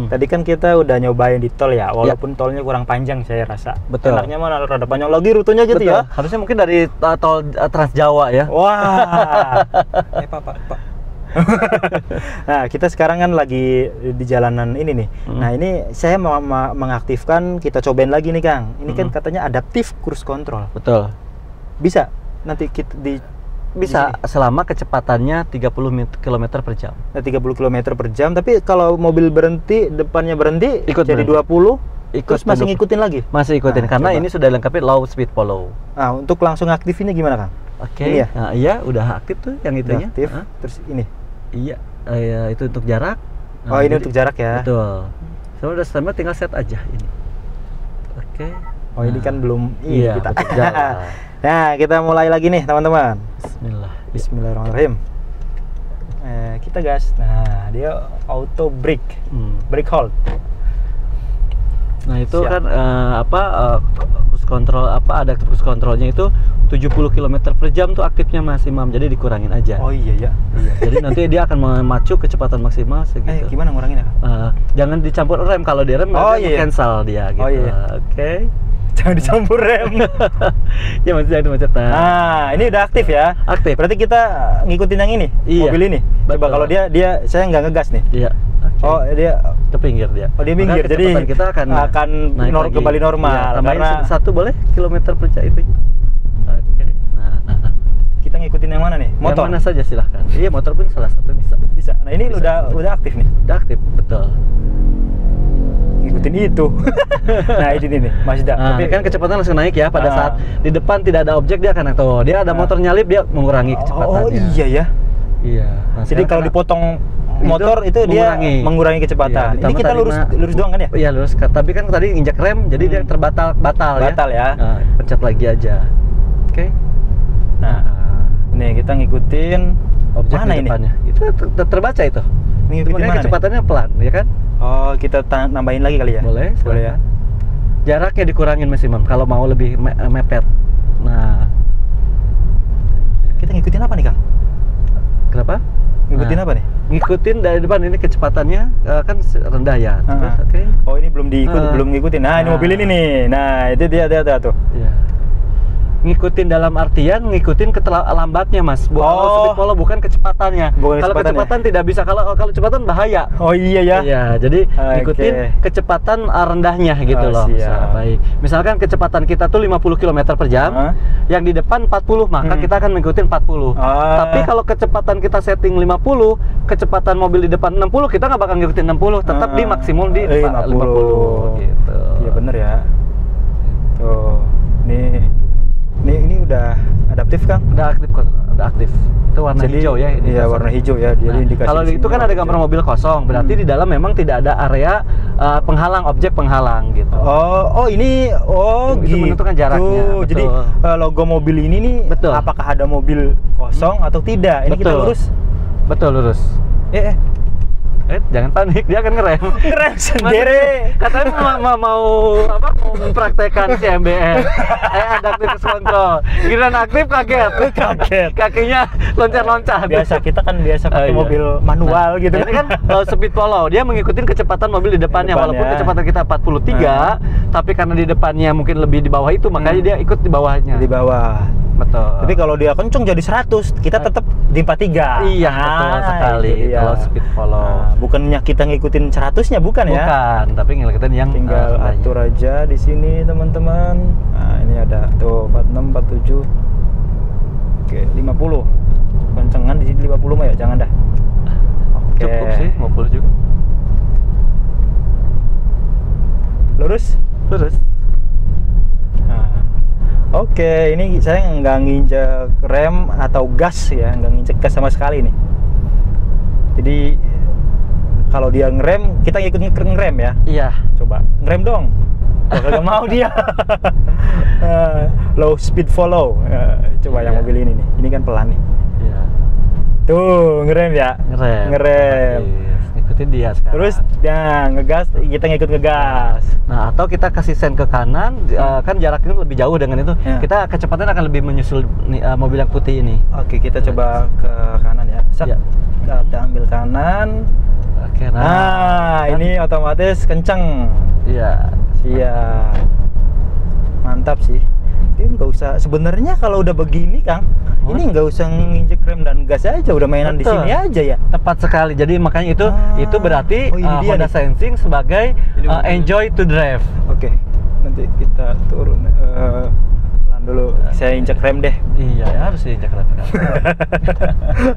tadi kan kita udah nyobain di tol ya, walaupun tolnya kurang panjang saya rasa. Betul. Enaknya mana rada panjang lagi rutenya gitu ya. Harusnya mungkin dari tol Trans Jawa ya. Wah. Pak. Nah, kita sekarang kan lagi di jalanan ini nih. Nah, ini saya mau mengaktifkan, kita cobain lagi nih Kang. Ini kan katanya adaptif cruise control. Betul. Bisa nanti kita bisa selama kecepatannya 30 km per jam. 30 km per jam, tapi kalau mobil berhenti, depannya berhenti, jadi 20, terus masih ngikutin lagi? Masih ikutin, karena ini sudah dilengkapi low speed follow. Nah, untuk langsung aktifinnya gimana Kang? Oke, ya? Nah, iya udah aktif tuh yang itunya. Aktif, terus ini? Iya, itu untuk jarak. Nah, ini untuk jarak ya? Betul. Sama tinggal set aja ini. Oke. Oh, ini kan belum kita. Nah, kita mulai lagi nih teman-teman. Bismillahirrahmanirrahim. Kita gas. Nah, dia auto brake, brake hold. Nah, itu kan cruise control ada cruise controlnya itu 70 km per jam tuh aktifnya maksimal, jadi dikurangin aja. Oh iya. Jadi nanti dia akan memacu kecepatan maksimal segitu. Gimana nguranginnya? Jangan dicampur rem, kalau di rem cancel dia gitu. Oke. Jangan dicampur rem. Ya masih ada macetan. Nah, ini udah aktif ya? Aktif. Berarti kita ngikutin yang ini, mobil ini. Coba kalau dia saya nggak ngegas nih. Iya. Okay. Oh, dia ke pinggir dia. Oh, dia minggir. Jadi kita akan kembali normal. Iya, karena 1 boleh kilometer per jam itu. Oke. Nah. Kita ngikutin yang mana nih? Motor. Yang mana saja silahkan. Iya, motor pun salah satu bisa. Nah, ini udah aktif nih. Udah aktif, betul. Ngikutin itu. Nah, ini nih, Mazda. Tapi kan kecepatan langsung naik ya pada saat di depan tidak ada objek, dia akan dia ada motor nyalip, dia mengurangi kecepatannya. Oh iya ya. Iya. Nah, jadi kalau dipotong motor itu dia mengurangi kecepatan. Ini kita lurus doang kan ya? Iya, lurus. Tapi kan tadi injak rem, jadi dia batal ya. Nah, pencet lagi aja. Oke. Nah, nih kita ngikutin objek mana di depannya. Itu terbaca itu. Makanya kecepatannya pelan, ya kan? Oh, kita nambahin lagi kali ya? Boleh ya. Jaraknya dikurangin maksimum kalau mau lebih mepet. Nah, kita ngikutin apa nih Kang? Kenapa? Ngikutin apa nih? Ngikutin dari depan ini kecepatannya kan rendah ya. Terus oke. Oh, ini belum belum ngikutin. Nah, ini mobil ini nih. Nah, itu dia tuh. Iya. Ngikutin dalam artian ngikutin lambatnya, Mas. Kalau speed follow bukan kecepatannya. Kalau kecepatan tidak bisa, kalau kecepatan bahaya. Oh iya ya. Iya, jadi ngikutin kecepatan rendahnya gitu loh. Baik. Misalkan kecepatan kita tuh 50 km per jam, yang di depan 40, maka kita akan mengikuti 40. Tapi kalau kecepatan kita setting 50, kecepatan mobil di depan 60, kita nggak bakal ngikutin 60, tetap di maksimum di 50 gitu. Iya bener ya. Tuh. Ini udah adaptif, Kang? Udah aktif kok, udah aktif. Itu warna hijau ya. Iya, warna hijau ya. Jadi indikasi. Kalau itu kan ada gambar mobil kosong, berarti di dalam memang tidak ada area penghalang, objek penghalang gitu. Oh ini itu gitu. menentukan jaraknya. Betul. Jadi logo mobil ini nih, apakah ada mobil kosong atau tidak? Ini kita lurus. Betul, lurus. Jangan panik, dia akan ngerem. Ngerem sendiri. Katanya mau mempraktekkan CMBS. Adaptive Cruise Control. Giliran aktif kaget. Kakinya loncat-loncat. Biasa kita kan pakai mobil manual gitu. Ini kan speed follow. Dia mengikuti kecepatan mobil di depannya. Walaupun kecepatan kita 43, tapi karena di depannya mungkin lebih di bawah itu, makanya dia ikut di bawahnya. Di bawah. Betul. Tapi kalau dia kenceng jadi 100, kita tetap di 43. Iya, betul sekali. Kalau speed follow. Bukannya kita ngikutin 100-nya, bukan ya? Bukan, tapi ngikutin yang tinggal atur aja di sini, teman-teman. Nah, ini ada tuh 46, 47. Oke, 50. Kencengan di sini 50 mah ya, jangan dah. Oke. Cukup sih, 50 juga. Lurus? Lurus. Oke, ini saya nggak nginjek rem atau gas ya, nggak nginjek gas sama sekali nih. Jadi kalau dia ngerem, kita ngikut ngerem ya. Iya. Coba ngerem dong. Kalau nggak mau dia. Low speed follow. Coba yang mobil ini nih. Ini kan pelan nih. Iya. Tuh ngerem ya. Ngerem. Ikutin dia sekarang. Terus ya ngegas, kita ngikut ngegas. Nah, atau kita kasih sen ke kanan, kan jaraknya lebih jauh dengan itu. Kita kecepatan akan lebih menyusul mobil yang putih ini. Oke, kita coba ke kanan ya. Kita ambil kanan. Oke, nah ini otomatis kenceng. Iya. Siap. Mantap sih. Ini nggak usah, sebenarnya kalau udah begini, Kang, ini nggak usah nginjek rem dan gas aja, udah mainan di sini aja ya. Tepat sekali. Jadi makanya itu berarti Honda Sensing sebagai enjoy to drive. Oke. Nanti kita turun pelan dulu. Saya injek rem deh. Iya, harus diinjek rem.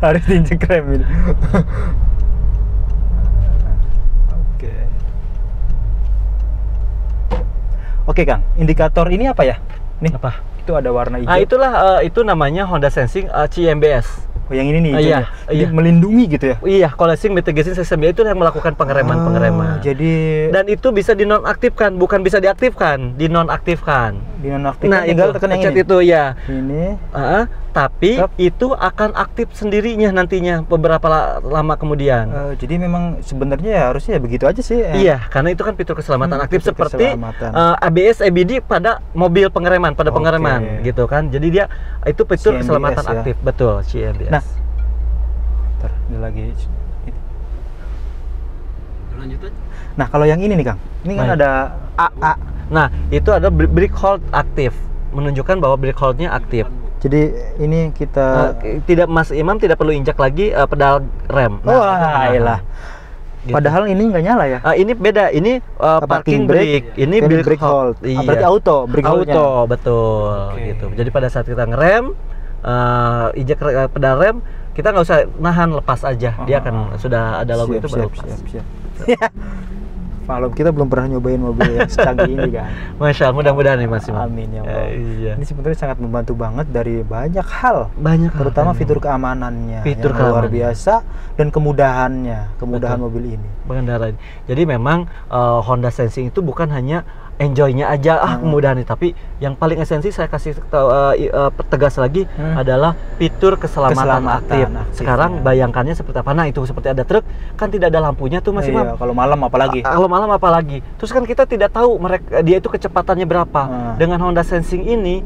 Harus diinjek rem ini. Oke, Kang, indikator ini apa ya? Nih, apa? Itu ada warna hijau. Nah, itulah itu namanya Honda Sensing CMBS. Oh, yang ini nih, iya, iya. Melindungi gitu ya? Iya, Collision Mitigation System itu yang melakukan pengereman. Jadi dan itu bisa dinonaktifkan, bukan bisa diaktifkan, dinonaktifkan. Dinonaktifkan. Nah, tinggal tekan yang ini. Itu ya. Ini. Tapi itu akan aktif sendirinya nantinya beberapa lama kemudian. Jadi memang sebenarnya ya harusnya ya begitu aja sih. Iya, karena itu kan fitur keselamatan aktif seperti ABS, ABD pada mobil pengereman, pengereman gitu kan. Jadi dia itu fitur CMBS, keselamatan ya? aktif, betul, CMBS. Nah, ini lagi. Lanjut aja. Nah, kalau yang ini nih, Kang, ini kan ada AA. Nah, itu ada brake hold aktif, menunjukkan bahwa brake hold-nya aktif. Jadi ini kita tidak, Mas Imam tidak perlu injak lagi pedal rem. Wah, gitu. Padahal ini nggak nyala ya? Ini beda, ini parking brake, ini brake hold. Iya. Berarti auto, brake hold-nya. Auto, betul. Gitu. Jadi pada saat kita ngerem, injak pedal rem, kita nggak usah nahan, lepas aja. Dia akan sudah ada logo itu baru lepas. Siap. Maklum, kita belum pernah nyobain mobil yang secanggih ini kan. Masya Allah, mudah-mudahan nih Mas Imam. Amin ya Allah. Iya. Ini sebenarnya sangat membantu banget dari banyak hal. hal, Terutama fitur keamanannya. Fitur yang luar biasa dan kemudahan mobil ini. Pengendara. Jadi memang Honda Sensing itu bukan hanya enjoy-nya aja, kemudahan nih. Tapi yang paling esensi saya kasih tegas lagi adalah fitur keselamatan aktif. Sekarang bayangkannya seperti apa? Nah, itu seperti ada truk kan tidak ada lampunya tuh Mas Imam. Kalau malam apalagi. Kalau malam apalagi. Terus kan kita tidak tahu dia itu kecepatannya berapa. Dengan Honda Sensing ini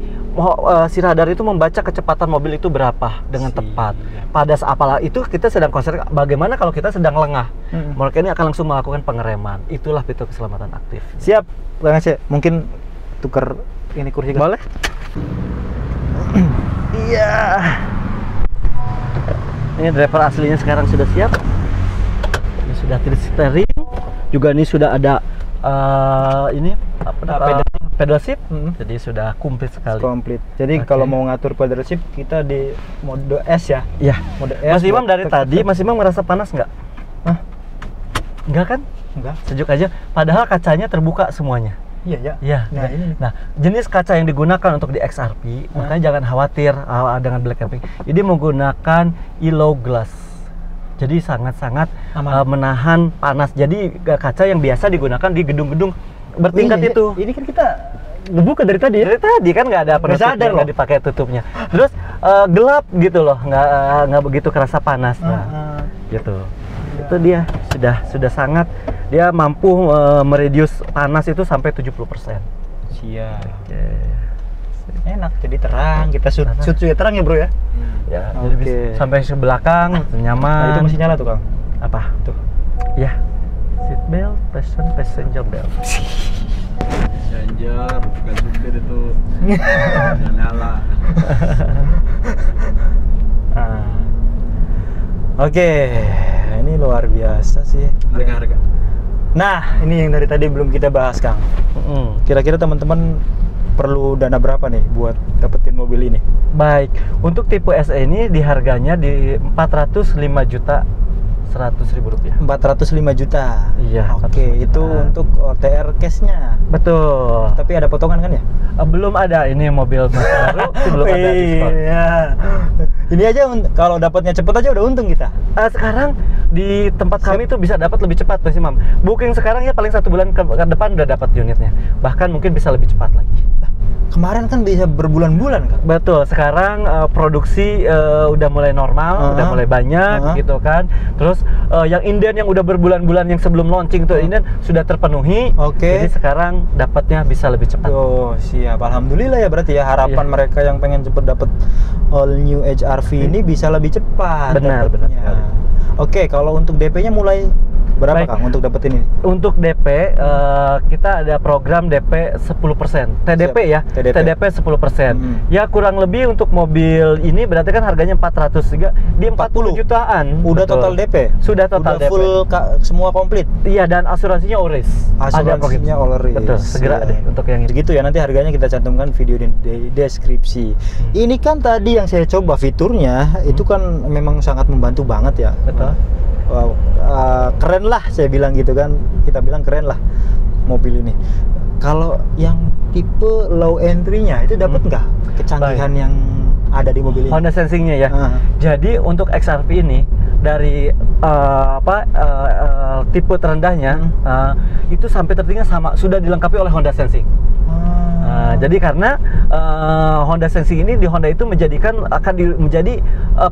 si radar itu membaca kecepatan mobil itu berapa dengan tepat. Pada saat itu kita sedang konser, bagaimana kalau kita sedang lengah? Mereka ini akan langsung melakukan pengereman. Itulah fitur keselamatan aktif. Siap, Bang Aceh. Mungkin tukar ini kursi. Boleh? Iya. Ini driver aslinya sekarang sudah siap. Ini sudah tilt steering. Juga ini sudah ada pedal shift. Jadi sudah komplit sekali. Komplit. Jadi kalau mau ngatur pedal shift kita di mode S ya. Iya. Mode S. Mas Imam dari tadi Mas Imam merasa panas nggak? Enggak kan? Enggak. Sejuk aja. Padahal kacanya terbuka semuanya. Iya. Nah, nah, jenis kaca yang digunakan untuk di XRP, makanya jangan khawatir dengan black capping. Jadi menggunakan yellow glass. Jadi sangat-sangat menahan panas. Jadi kaca yang biasa digunakan di gedung-gedung bertingkat itu. Ini kan kita ngebuka dari tadi ya? Dari tadi kan nggak ada penutupnya, nggak dipakai tutupnya. Terus gelap gitu loh, nggak begitu kerasa panas. Nah, gitu. Itu dia sudah sangat dia mampu mereduce panas itu sampai 70%. Siap. Oke. Enak, jadi terang. Kita shoot juga terang ya, Bro ya? Ya, jadi bisa sampai ke belakang nyaman. Nah, itu masih nyala tuh, Kang. Apa? Tuh. Ya. Seat belt, passenger belt. Passenger, bukan supir itu. Jangan nyala. Oke, ini luar biasa sih. Harga. Nah, ini yang dari tadi belum kita bahas, Kang. Kira-kira teman-teman perlu dana berapa nih buat dapetin mobil ini? Baik, untuk tipe SE ini di harganya di 405.100.000 rupiah. 405 juta. Iya. Oke, itu untuk OTR cash-nya. Betul. Tapi ada potongan kan ya? Belum ada, ini mobil baru, belum ada diskon. Iya. Ini aja kalau dapatnya cepet aja udah untung kita. Sekarang di tempat kami itu bisa dapat lebih cepat, Mas Imam. Booking sekarang ya paling 1 bulan ke depan udah dapat unitnya. Bahkan mungkin bisa lebih cepat lagi. Kemarin kan bisa berbulan-bulan kan? Betul, sekarang produksi udah mulai normal, udah mulai banyak gitu kan. Terus yang inden yang udah berbulan-bulan yang sebelum launching tuh inden sudah terpenuhi. Jadi sekarang dapatnya bisa lebih cepat. Oh, siap. Alhamdulillah ya berarti ya harapan mereka yang pengen cepet dapet all new HR-V ini bisa lebih cepat. Benar sekali. Oke, kalau untuk DP-nya mulai berapa Kang untuk dapetin ini? Untuk DP kita ada program DP 10%. TDP ya. TDP 10%. Ya kurang lebih untuk mobil ini berarti kan harganya 400 juga di 40 jutaan. Udah total DP? Sudah total DP. Full semua komplit. Iya, dan asuransinya all risk. Asuransinya all risk. Betul, segera deh untuk yang ini. Segitu ya, nanti harganya kita cantumkan video di deskripsi. Ini kan tadi yang saya coba fiturnya itu kan memang sangat membantu banget ya. Betul. Wow, keren lah saya bilang gitu kan, kita bilang keren lah mobil ini. Kalau yang tipe low entry-nya itu dapat nggak kecanggihan yang ada di mobil ini? Honda Sensing-nya ya. Jadi untuk XRP ini dari tipe terendahnya itu sampai tertinggi sama sudah dilengkapi oleh Honda Sensing. Jadi karena Honda Sensing ini di Honda itu akan menjadi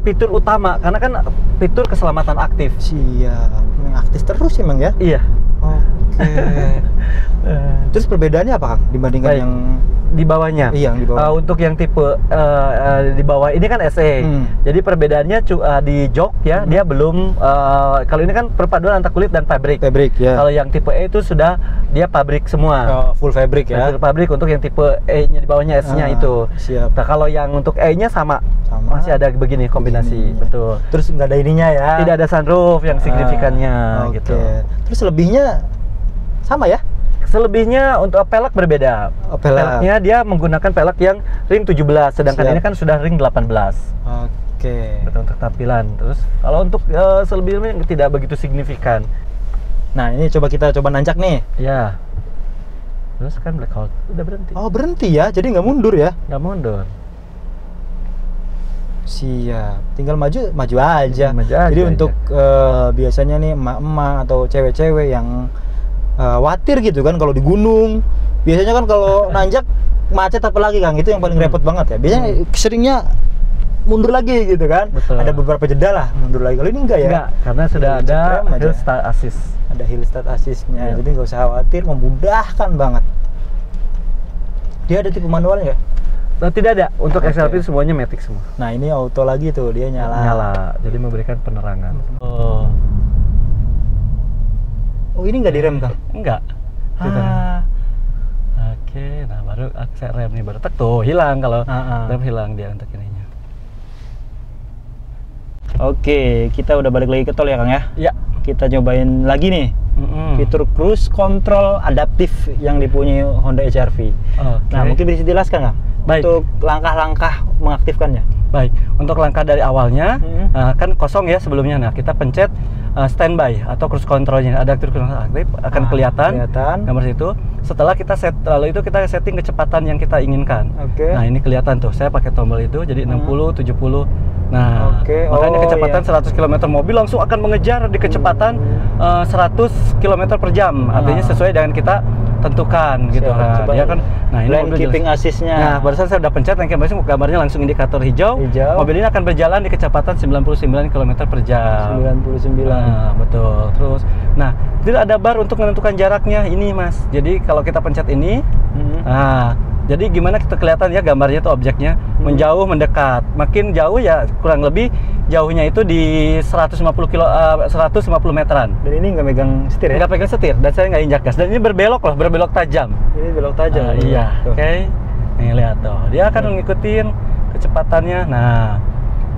fitur utama karena kan fitur keselamatan aktif. Siap, aktif terus emang ya? Iya. Oke. Terus perbedaannya apa Kang dibandingkan yang di bawahnya? Iya, yang di bawah. Untuk yang tipe di bawah ini kan SE. Jadi perbedaannya di jok ya, dia belum kalau ini kan perpaduan antara kulit dan pabrik. Pabrik ya. Kalau yang tipe E itu sudah dia pabrik semua. Full fabric ya. Full pabrik untuk yang tipe E-nya di bawahnya S-nya itu. Siap. Nah, kalau yang untuk E-nya sama. Masih ada begini kombinasi. Betul. Terus nggak ada ininya ya. Tidak ada sunroof yang signifikannya gitu. Terus lebihnya sama ya? Selebihnya untuk pelek berbeda. Peleknya dia menggunakan pelek yang ring 17, sedangkan ini kan sudah ring 18. Oke. Betul, untuk tampilan. Terus kalau untuk selebihnya tidak begitu signifikan. Nah, ini kita coba nanjak nih. Ya. Terus kan blackout udah berhenti. Oh, berhenti ya. Jadi nggak mundur ya? Nggak mundur. Siap. Tinggal maju aja. Jadi untuk biasanya nih emak-emak atau cewek-cewek yang khawatir gitu kan kalau di gunung Biasanya kan kalau nanjak macet apalagi Kang, itu yang paling repot banget ya. Biasanya seringnya mundur lagi gitu kan. Betul. Ada beberapa jeda lah mundur lagi. Kalau ini enggak ya? Enggak, karena sudah Ini ada cekrem aja. hill start assist. Ada hill start assist-nya. Iya. Jadi nggak usah khawatir, memudahkan banget. Dia ada tipe manual nggak? Nah, tidak ada. Untuk Oke. XLV semuanya matic semua. Nah, ini auto lagi tuh, dia nyala. Jadi memberikan penerangan. Oh, ini nggak direm Kang? Enggak. Gitu. Ah. Oke, nah baru saya rem nih baru tek tuh hilang kalau rem hilang dia untuk ininya. Oke, kita udah balik lagi ke tol ya Kang ya. Ya. Kita nyobain lagi nih fitur cruise control adaptif yang dipunyai Honda HR-V. Oke. Nah, mungkin bisa dijelaskan Kang Baik. untuk langkah-langkah mengaktifkannya. Baik, untuk langkah dari awalnya kan kosong ya sebelumnya. Nah, kita pencet standby atau cruise controlnya. Ada aktif aktif akan kelihatan nomor situ. Setelah kita lalu itu kita setting kecepatan yang kita inginkan. Oke. Nah, ini kelihatan tuh. Saya pakai tombol itu jadi 60, 70. Nah, Oke. makanya Oh, kecepatan iya. 100 km mobil langsung akan mengejar di kecepatan 100 km per jam. Artinya sesuai dengan kita tentukan gitu. Siap, Nah, coba dia kan ini lane mobil keeping jelas. assist-nya. Nah, barusan saya udah pencet yang gambarnya langsung indikator hijau. Mobil ini akan berjalan di kecepatan 99 km per jam. 99. Nah, betul. Terus, nah, tidak ada bar untuk menentukan jaraknya ini, Mas. Jadi kalau kita pencet ini, nah, jadi gimana kita kelihatan ya gambarnya tuh objeknya menjauh mendekat. Makin jauh ya kurang lebih jauhnya itu di 150 meteran. Dan ini nggak megang setir ya? Nggak pegang setir dan saya nggak injak gas. Dan ini berbelok loh, berbelok tajam. Ini belok tajam. Iya, Tuh. oke. Nih lihat tuh, dia akan ngikutin kecepatannya. Nah,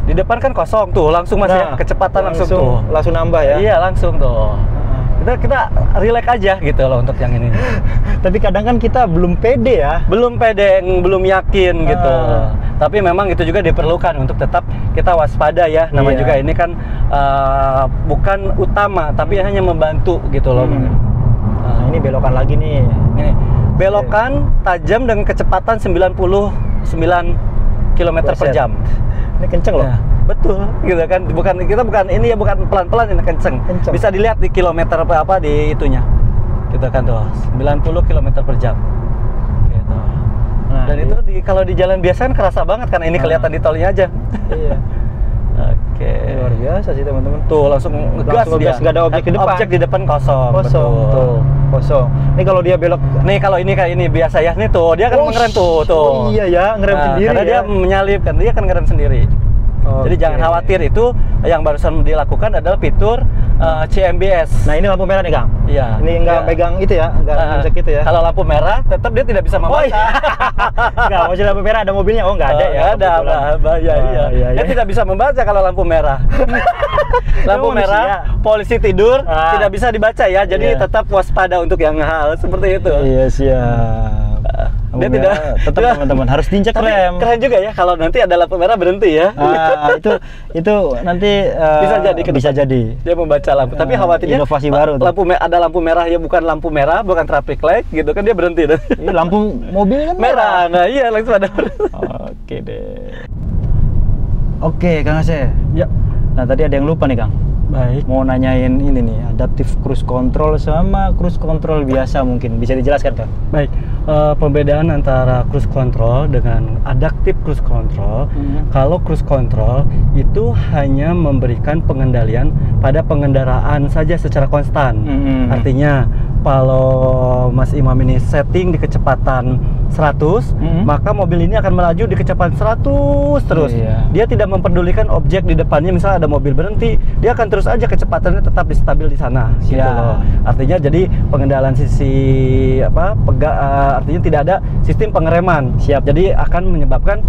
di depan kan kosong tuh, langsung Mas ya, kecepatan langsung tuh. Langsung nambah ya? Iya, langsung tuh. Kita relax aja gitu loh untuk yang ini. Tapi kadang kan kita belum pede ya? Belum pede, belum yakin gitu. Tapi memang itu juga diperlukan untuk tetap kita waspada ya. Namanya Iya. juga ini kan bukan utama, tapi hanya membantu gitu loh. Nah, ini belokan lagi nih. Ini belokan tajam dengan kecepatan 99 km per Buset. jam. Ini kenceng loh. Ya, betul, gitu kan. Kita bukan ini ya, bukan pelan-pelan, ini kenceng. Bisa dilihat di kilometer apa di itunya. Gitu kan tuh, 90 km per jam. Gitu. Nah, Dan itu kalau di jalan biasa kan kerasa banget karena ini kelihatan di tolnya aja. Iya. Oke. Luar biasa sih teman-teman. Tuh langsung ngegas dia. Nggak ada objek di depan. Objek di depan kosong. Kosong betul. tuh. Kosong. Ini kalau dia belok. Nih kalau ini kayak ini biasa ya, nih tuh dia kan mengerem tuh. Oh iya ya, ngerem sendiri karena ya. dia menyalip kan, dia kan ngerem sendiri. Jadi Oke. jangan khawatir, itu yang barusan dilakukan adalah fitur CMBS. Nah, ini lampu merah nih Kang. Iya. Ini nggak Iya. pegang itu ya, nggak injek itu ya. Kalau lampu merah, tetap dia tidak bisa membaca. Oh iya. Nggak, maksudnya lampu merah ada mobilnya. Oh nggak ada ya. Nggak ada, kebetulan. iya. Iya. Dia tidak bisa membaca kalau lampu merah. Lampu Itu merah, manusia. polisi tidur, Ah. tidak bisa dibaca ya. Jadi Iya. tetap waspada untuk yang hal seperti itu. Iya siap. Dia tidak tetap teman-teman harus diinjak Tapi rem. keren juga ya kalau nanti ada lampu merah berhenti ya. Itu nanti Bisa jadi ke bisa depan. jadi. Dia membaca lampu, tapi khawatirnya inovasi baru tuh. ada lampu merah ya, bukan lampu merah, bukan traffic light gitu kan, dia berhenti dan Ini lampu mobil kan merah. Nah iya langsung ada. Oke deh. Oke Kang Aceh. Ya, Nah tadi ada yang lupa nih Kang. baik. Mau nanyain ini nih, adaptive cruise control sama cruise control biasa mungkin bisa dijelaskan Kang? Baik, pembedaan antara cruise control dengan adaptive cruise control. Kalau cruise control itu hanya memberikan pengendalian pada pengendaraan saja secara konstan. Artinya kalau Mas Imam ini setting di kecepatan 100, maka mobil ini akan melaju di kecepatan 100 terus. Iya. Dia tidak memperdulikan objek di depannya, misalnya ada mobil berhenti, dia akan terus aja kecepatannya tetap stabil di sana. Gitu loh. Artinya jadi pengendalian sisi artinya tidak ada sistem pengereman. Siap. Jadi akan menyebabkan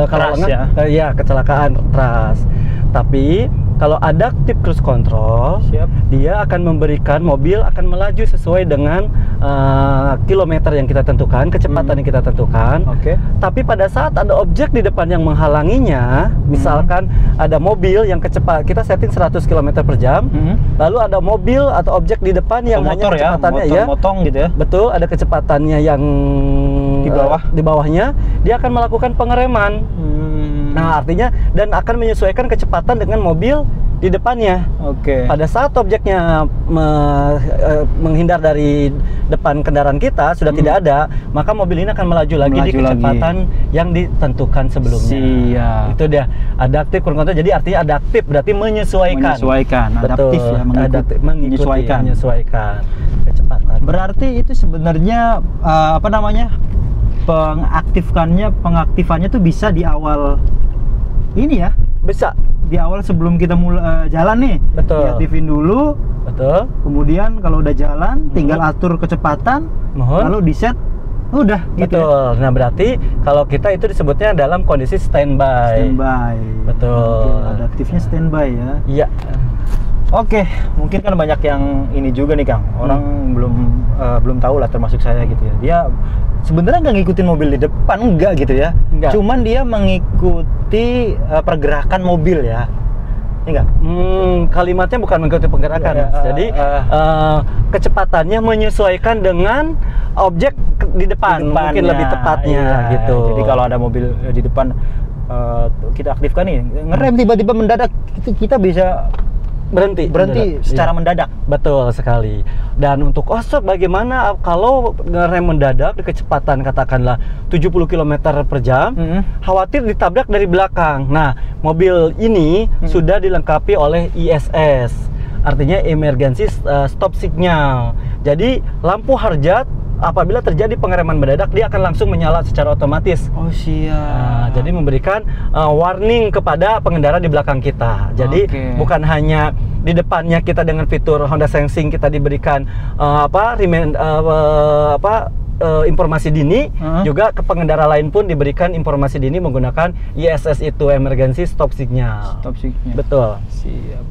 kalau Crash lengah, ya? kecelakaan crash. Tapi kalau adaptive cruise control, Siap. dia akan memberikan mobil akan melaju sesuai dengan kilometer yang kita tentukan, kecepatan yang kita tentukan. Oke. Tapi pada saat ada objek di depan yang menghalanginya, misalkan ada mobil yang kita setting 100 km per jam, lalu ada mobil atau objek di depan yang hanya kecepatannya motong gitu ya. betul, ada kecepatannya yang Di bawah. di bawahnya, dia akan melakukan pengereman. Nah, artinya dan akan menyesuaikan kecepatan dengan mobil di depannya. Oke. Pada saat objeknya menghindar dari depan kendaraan kita sudah tidak ada, maka mobil ini akan melaju lagi di kecepatan yang ditentukan sebelumnya. Siap. Itu dia adaptif kurang kontrol. Jadi artinya adaptif berarti menyesuaikan. Adaptif ya, menyesuaikan kecepatan. Berarti itu sebenarnya apa namanya? Pengaktifannya tuh bisa di awal ini ya. Bisa di awal sebelum kita mulai jalan nih. Betul. Diaktifin dulu. Betul. Kemudian kalau udah jalan tinggal atur kecepatan, lalu di set, udah gitu. Betul. Nah, berarti kalau kita itu disebutnya dalam kondisi standby. Betul. Oke, adaptifnya standby ya. Iya. Oke, mungkin kan banyak yang ini juga nih Kang. Orang belum tahu lah, termasuk saya gitu ya. Dia sebenarnya nggak ngikutin mobil di depan, enggak gitu ya. Enggak. Cuman dia mengikuti pergerakan mobil ya. Enggak. Kalimatnya bukan mengikuti pergerakan. Jadi kecepatannya menyesuaikan dengan objek di depan mungkin lebih tepatnya gitu. Jadi kalau ada mobil di depan kita aktifkan nih, ngerem tiba-tiba mendadak, kita bisa berhenti secara mendadak. Betul sekali. Dan untuk offset bagaimana kalau ngerem mendadak di kecepatan katakanlah 70 km per jam, khawatir ditabrak dari belakang. Nah, mobil ini sudah dilengkapi oleh ISS, artinya emergency stop signal. Jadi lampu harjat apabila terjadi pengereman mendadak dia akan langsung menyala secara otomatis. Oh siap. Nah, jadi memberikan warning kepada pengendara di belakang kita. Jadi bukan hanya di depannya kita dengan fitur Honda Sensing kita diberikan informasi dini, juga ke pengendara lain pun diberikan informasi dini menggunakan ISS itu, emergency stop signal. Stop signal. Betul. Siap.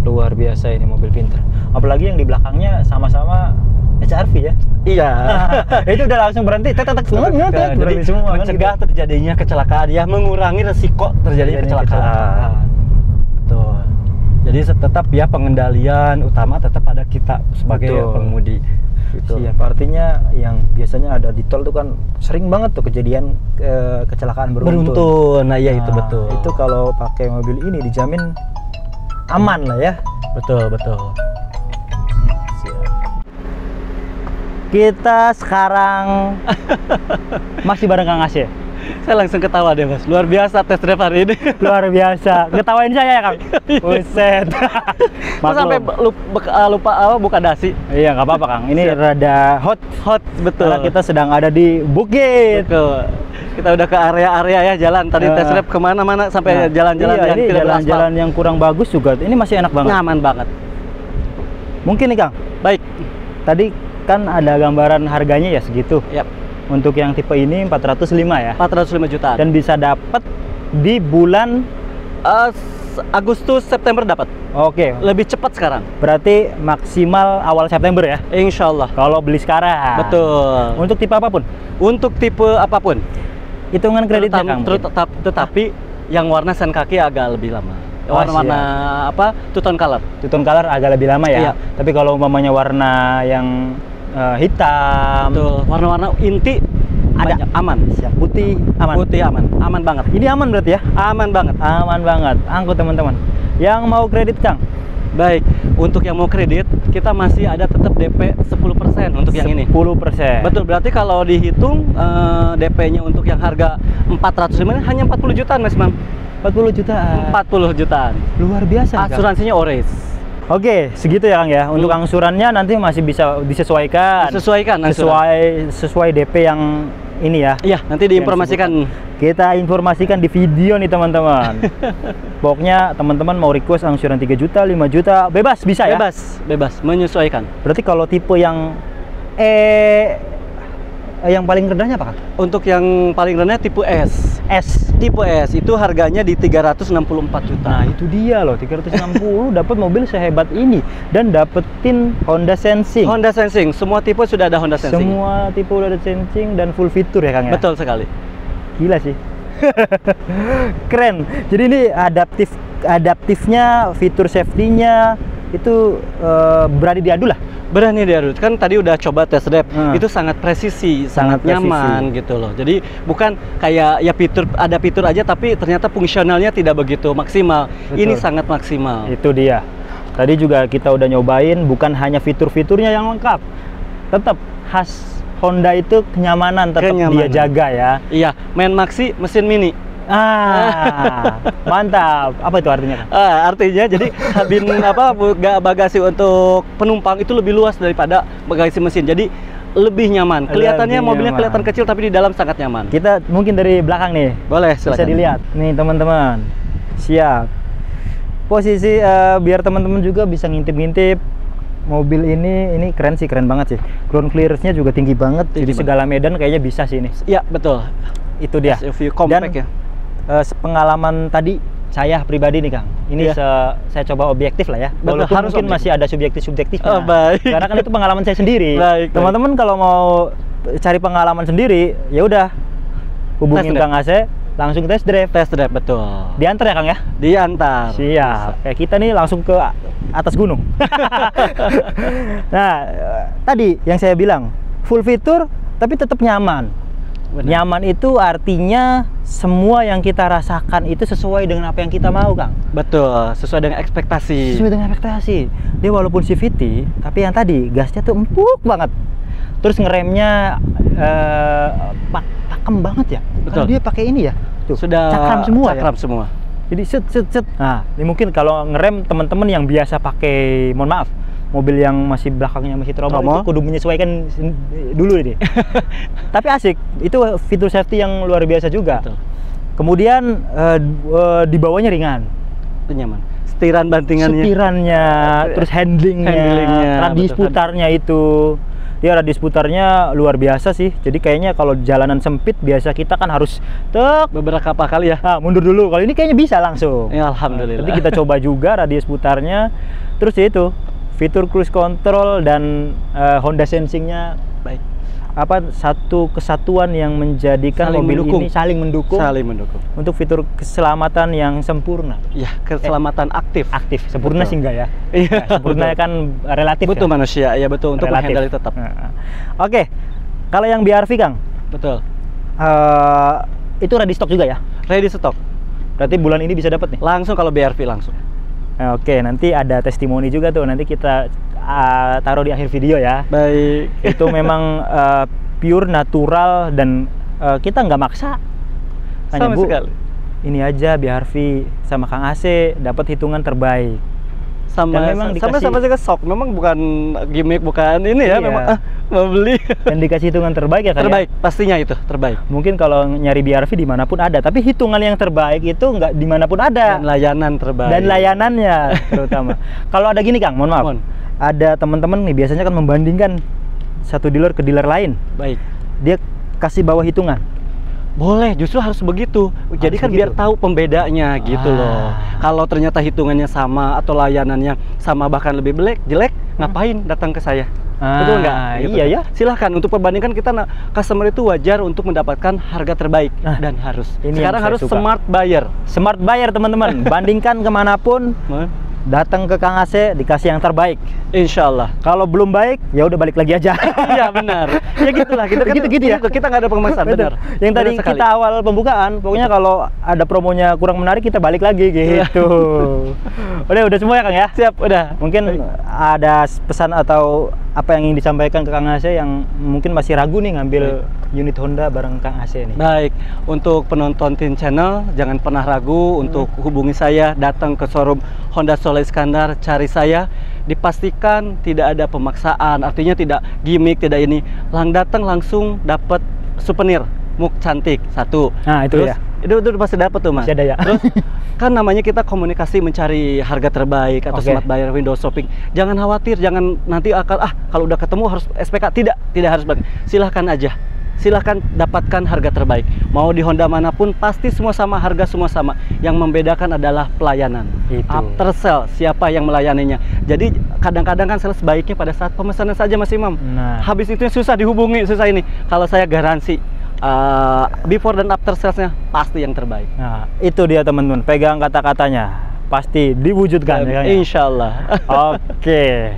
Luar biasa ini mobil pinter. Apalagi yang di belakangnya sama-sama HRV ya. Iya. Itu udah langsung berhenti. Berhenti semua. Mencegah terjadinya kecelakaan ya, mengurangi resiko terjadinya kecelakaan. Betul. Jadi tetap ya pengendalian utama tetap ada kita sebagai pengemudi. Gitu. Siap. Artinya yang biasanya ada di tol tuh kan sering banget tuh kejadian kecelakaan beruntun. Nah, iya itu betul. Itu kalau pakai mobil ini dijamin aman lah ya. Betul. Kita sekarang masih bareng Kang Asy. Saya langsung ketawa deh Mas, luar biasa tes drive hari ini. Luar biasa, ketawain saya ya Kang. Buset. Mas sampai lupa buka dasi. Iya nggak apa-apa Kang, ini rada hot betul. Karena kita sedang ada di bukit. Betul. Kita udah ke area-area ya, jalan tadi tes drive kemana-mana sampai jalan-jalan yang tidak jalan-jalan yang kurang bagus juga. Ini masih enak banget. Nyaman banget. Mungkin nih Kang. Baik. Tadi kan ada gambaran harganya ya segitu. Yap. Untuk yang tipe ini 405 ya. 405 jutaan. Dan bisa dapat di bulan Agustus September dapat. Oke. Lebih cepat sekarang. Berarti maksimal awal September ya. Insya Allah. Kalau beli sekarang. Betul. Untuk tipe apapun. Untuk tipe apapun. Hitungan kreditnya Kang. Tetapi yang warna sen kaki agak lebih lama. Warna-warna apa? Two tone color. Two tone color agak lebih lama ya. Iya. Tapi kalau umpamanya warna yang hitam, betul. Warna-warna inti ada aman. Siap. Putih aman. Putih aman banget. Ini aman berarti ya? Aman banget. Angkut teman-teman. Yang mau kredit Kang? Baik, untuk yang mau kredit kita masih ada tetap DP 10% untuk yang ini. 10%. Betul, berarti kalau dihitung DP-nya untuk yang harga 405 hanya 40 jutaan Mas Mam. 40 jutaan. 40 jutaan. Luar biasa. Asuransinya Ores. Oke, segitu ya Kang ya. Untuk angsurannya nanti masih bisa disesuaikan. Sesuai DP yang ini ya. Iya, nanti diinformasikan. Kita informasikan di video nih teman-teman. Pokoknya teman-teman mau request angsuran 3 juta, 5 juta, bebas bisa ya? Bebas, menyesuaikan. Berarti kalau tipe yang yang paling rendahnya apa Kang? Untuk yang paling rendah tipe S. Tipe S itu harganya di 364 juta. Nah, itu dia loh, 360 dapat mobil sehebat ini dan dapetin Honda Sensing. Honda Sensing, semua tipe sudah ada Honda Sensing. Semua tipe udah ada Sensing dan full fitur ya Kang ya? Betul sekali. Gila sih. Keren. Jadi ini adaptifnya, fitur safety-nya itu berani diadu lah. Berani dia, Rud. Kan tadi udah coba test drive. Itu sangat presisi, sangat nyaman gitu loh. Jadi bukan kayak ya ada fitur aja tapi ternyata fungsionalnya tidak begitu maksimal. Betul. Ini sangat maksimal. Itu dia. Tadi juga kita udah nyobain, bukan hanya fitur-fiturnya yang lengkap. Tetap khas Honda itu kenyamanan tetap dia jaga ya. Iya, main maxi mesin mini. Mantap. Apa itu artinya? Artinya jadi kabin bagasi untuk penumpang itu lebih luas daripada bagasi mesin. Jadi lebih nyaman. Kelihatannya mobilnya kelihatan kecil tapi di dalam sangat nyaman. Kita mungkin dari belakang nih. Boleh, silakan. Bisa dilihat. Nih teman-teman. Siap. Posisi biar teman-teman juga bisa ngintip-ngintip. Mobil ini keren sih, keren banget sih. Ground clearance-nya juga tinggi banget. Jadi segala medan kayaknya bisa sih ini. Iya, betul. Itu dia. SUV compact ya. Pengalaman tadi saya pribadi nih Kang. Ini saya coba objektif lah ya. Betul, walaupun harus mungkin objektif. masih ada subjektif-subjektifnya. Baik. Karena kan itu pengalaman saya sendiri. Baik. Teman-teman kalau mau cari pengalaman sendiri, ya udah hubungin Kang Asep, langsung test drive. Test drive, betul. Diantar ya Kang ya? Diantar. Siap. Kayak kita nih langsung ke atas gunung. Nah, tadi yang saya bilang full fitur tapi tetap nyaman. Benar. Nyaman itu artinya semua yang kita rasakan itu sesuai dengan apa yang kita mau, Kang. Betul, sesuai dengan ekspektasi. Sesuai dengan ekspektasi. Dia walaupun CVT, tapi yang tadi gasnya tuh empuk banget. Terus ngeremnya pakem banget ya. Betul. Kan dia pakai ini ya. Tuh, Sudah cakram semua cakram ya. semua. Jadi set. Nah, ini mungkin kalau ngerem teman-teman yang biasa pakai, mohon maaf, mobil yang masih belakangnya masih tromol itu kudu menyesuaikan dulu ini. Tapi asik, itu fitur safety yang luar biasa juga. Betul. Kemudian di bawahnya ringan. Itu nyaman. Setirannya, terus handlingnya, radius betul. putarnya itu. Dia radius putarnya luar biasa sih. Jadi kayaknya kalau jalanan sempit biasa kita kan harus beberapa kali ya. Mundur dulu. Kalau ini kayaknya bisa langsung. Ya, alhamdulillah. Nanti kita coba juga radius putarnya. Terus ya itu fitur cruise control dan Honda Sensing-nya Baik. Satu kesatuan yang menjadikan mobil ini saling mendukung untuk fitur keselamatan yang sempurna. Ya, keselamatan aktif. Sempurna Betul. sih enggak ya? Iya, Sempurna betul. kan relatif. Betul ya? manusia, ya betul, untuk Relatif. menghandle tetap. Oke. Kalau yang BRV Kang, Betul. itu ready stock juga ya? Ready stock. Berarti bulan ini bisa dapat nih? Langsung kalau BRV langsung. Oke, nanti ada testimoni juga tuh. Nanti kita taruh di akhir video ya. Baik. Itu memang pure natural dan kita nggak maksa. Hanya Sama Bu, sekali. ini aja BRV sama Kang AC dapat hitungan terbaik. Sama memang sama juga sok. Memang bukan gimmick, bukan ini ya. Iya. Memang mau beli. Dan dikasih hitungan terbaik ya Kang? Terbaik, pastinya itu terbaik. Mungkin kalau nyari BRV dimanapun ada, tapi hitungan yang terbaik itu nggak dimanapun ada. Dan layanan terbaik. Dan layanannya terutama. Kalau ada gini Kang, mohon maaf. Ada teman-teman nih biasanya kan membandingkan satu dealer ke dealer lain. Baik. Dia kasih bawah hitungan. Boleh, justru harus begitu. Jadi kan biar tahu pembedanya gitu loh. Kalau ternyata hitungannya sama atau layanannya sama bahkan lebih jelek, ngapain datang ke saya? Betul nggak? Gitu. Iya ya. Silahkan untuk perbandingkan kita, customer itu wajar untuk mendapatkan harga terbaik dan harus. Sekarang harus suka. smart buyer. Smart buyer teman-teman. Bandingkan kemanapun. Datang ke Kang AC dikasih yang terbaik. Insya Allah. Kalau belum baik, ya udah balik lagi aja. Ya benar. Ya gitulah. Kita kan gitu ya. Kita nggak ada pemaksaan. Benar. Yang tadi kita awal pembukaan, pokoknya kalau ada promonya kurang menarik kita balik lagi gitu. Udah semua ya Kang ya. Siap. Udah. Mungkin ada pesan atau apa yang ingin disampaikan ke Kang AC yang mungkin masih ragu nih ngambil unit Honda bareng Kang AC nih. Baik, untuk penonton Tin Channel jangan pernah ragu untuk hubungi saya, datang ke showroom Honda Solo Iskandar, cari saya. Dipastikan tidak ada pemaksaan, artinya tidak gimmick, tidak ini. Datang langsung dapat souvenir muk cantik satu. Nah, itu terus, ya. Itu pasti dapat tuh Mas. Masih ada ya. Terus kan namanya kita komunikasi mencari harga terbaik atau smart buyer window shopping. Jangan khawatir, jangan nanti akan kalau udah ketemu harus SPK. Tidak harus banget. Silahkan aja. Silahkan dapatkan harga terbaik. Mau di Honda manapun pasti semua sama, harga semua sama. Yang membedakan adalah pelayanan. After sale, siapa yang melayaninya. Jadi kadang-kadang kan sales baiknya pada saat pemesanan saja Mas Imam. Nah. Habis itu susah dihubungi, susah ini. Kalau saya garansi before dan after salesnya pasti yang terbaik. Nah, itu dia teman-teman. Pegang kata-katanya. Pasti diwujudkan ya, Insya Allah. Oke.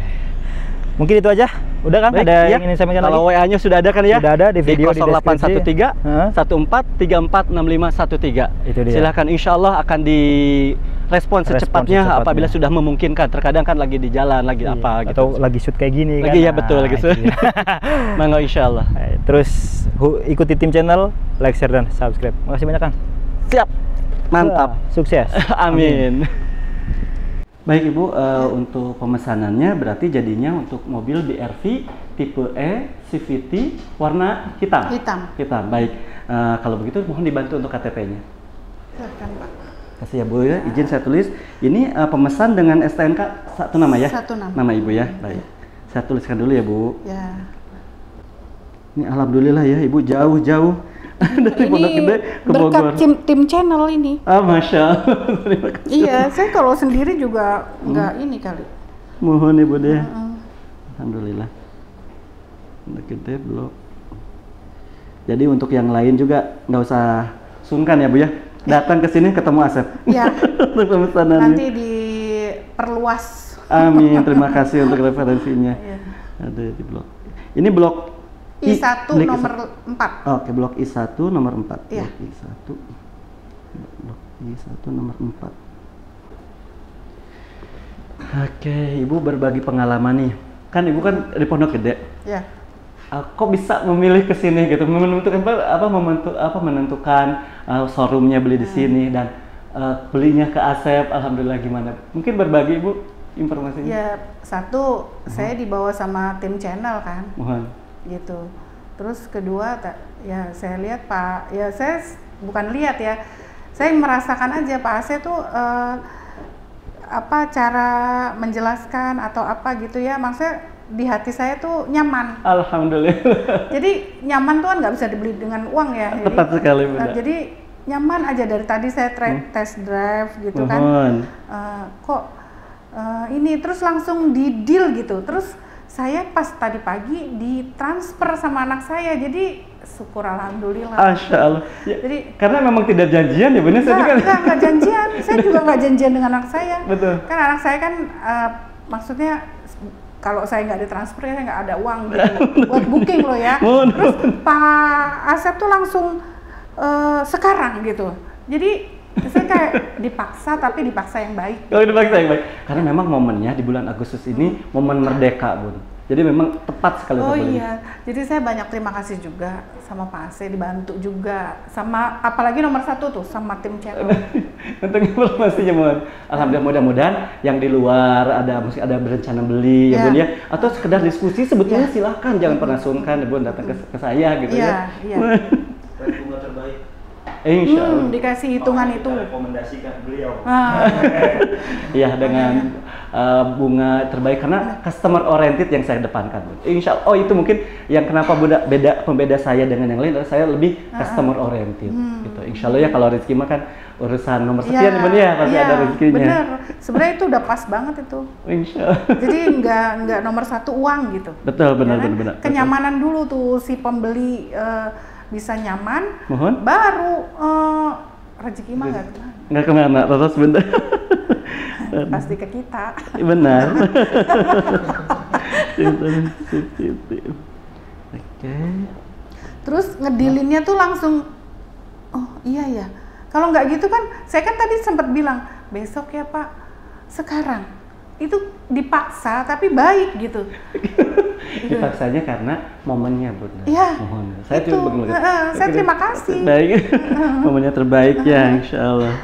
Mungkin itu aja. Udah kan? Baik, Ada iya. yang ingin saya sampaikan lagi? Kalau WA-nya sudah ada kan ya? Sudah ada di video di 0813 Heeh. 14346513. Itu dia. Silahkan, insya Allah akan direspon secepatnya apabila sudah memungkinkan. Terkadang kan lagi di jalan, lagi Iya, apa gitu. atau lagi shoot kayak gini Lagi kan. ya betul, lagi itu shoot. dia. Mangga insya Allah. Terus ikuti tim channel, like, share, dan subscribe. Makasih banyak Kang. Siap, mantap. Wah, sukses. Amin. Baik Ibu, untuk pemesanannya berarti jadinya untuk mobil BRV tipe E CVT warna hitam. Hitam. Baik. Kalau begitu mohon dibantu untuk KTP-nya. Silakan Pak. Kasih ya Bu ya, izin saya tulis. Ini pemesan dengan STNK satu nama ya? Satu nama. Nama Ibu ya. Baik. Saya tuliskan dulu ya Bu. Ya. Ini alhamdulillah ya Ibu jauh-jauh dari Pondok Gede ke Bogor. Berkat tim channel ini. Masya Allah. Terima kasih. Iya, saya kalau sendiri juga nggak ini kali. Mohon Ibu deh. Alhamdulillah. Pondok Gede Blok. Jadi untuk yang lain juga nggak usah sungkan ya Bu ya. Datang ke sini ketemu Asep. Ya. Untuk pemesanannya. Nanti diperluas. Amin. Terima kasih untuk referensinya. Iya. Ada di blok. Ini blok I1 blok nomor 4. Oke, blok I1 nomor 4. Iya. Blok I1. Blok I1 nomor 4. Oke, Ibu berbagi pengalaman nih. Kan Ibu kan di Pondok Gede. Ya. Kok bisa memilih ke sini gitu? Menentukan showroomnya beli di sini dan belinya ke Asep. Alhamdulillah gimana? Mungkin berbagi Ibu informasinya. Ya, satu saya dibawa sama tim channel kan. Mohon. Gitu. Terus kedua ya saya lihat Pak, ya saya bukan lihat ya, saya merasakan aja Pak Ase tuh apa cara menjelaskan atau apa gitu ya, maksudnya di hati saya tuh nyaman. Alhamdulillah. Jadi nyaman tuh kan nggak bisa dibeli dengan uang ya. Jadi, Tepat sekali Bunda. jadi nyaman aja dari tadi saya test drive gitu kan. Ini terus langsung di deal gitu. Terus saya pas tadi pagi ditransfer sama anak saya, jadi syukur alhamdulillah. Masya Allah. Ya, jadi karena memang tidak janjian ya benar saya juga. Enggak janjian, saya juga nggak janjian dengan anak saya. Betul. Kan anak saya kan maksudnya kalau saya nggak ditransfer ya saya nggak ada uang gitu buat booking loh ya. Terus Pak Asep tuh langsung sekarang gitu. Jadi saya kayak dipaksa, tapi dipaksa yang baik. Kalau dipaksa yang baik, karena memang momennya di bulan Agustus ini momen merdeka Bun. Jadi memang tepat sekali. Oh iya, jadi saya banyak terima kasih juga sama Pak Ase, dibantu juga sama apalagi nomor 1 tuh sama tim channel. Untuk informasinya mohon. Alhamdulillah, mudah-mudahan yang di luar ada berencana beli ya Bun ya, atau sekedar diskusi sebetulnya silahkan, jangan pernah sungkan Bun datang ke saya gitu ya. Iya. Bunga terbaik. Insya Allah. Dikasih hitungan itu. Rekomendasikan beliau. Iya, dengan bunga terbaik karena customer oriented yang saya depankan. Insya Allah. Oh itu mungkin yang kenapa pembeda saya dengan yang lain adalah saya lebih customer oriented gitu. Insya Allah ya, kalau rezeki mah kan urusan nomor sekian ya pasti ada rezekinya. Bener. Sebenarnya itu udah pas banget itu. Insya Allah. Jadi nggak nomor 1 uang gitu. Betul, benar, Ya kan? benar. Kenyamanan dulu tuh si pembeli bisa nyaman. Mohon. Baru rezeki mah Nggak kemana, terus bener. pasti ke kita. Benar. Oke. Terus ngedilinnya tuh langsung, oh iya ya. Kalau nggak gitu kan, saya kan tadi sempat bilang besok ya Pak. Sekarang itu dipaksa tapi baik gitu. Dipaksanya karena momennya Bun. Iya. Mohon. Saya itu, juga saya terima kasih. Baik. Momennya terbaik ya, Insya Allah.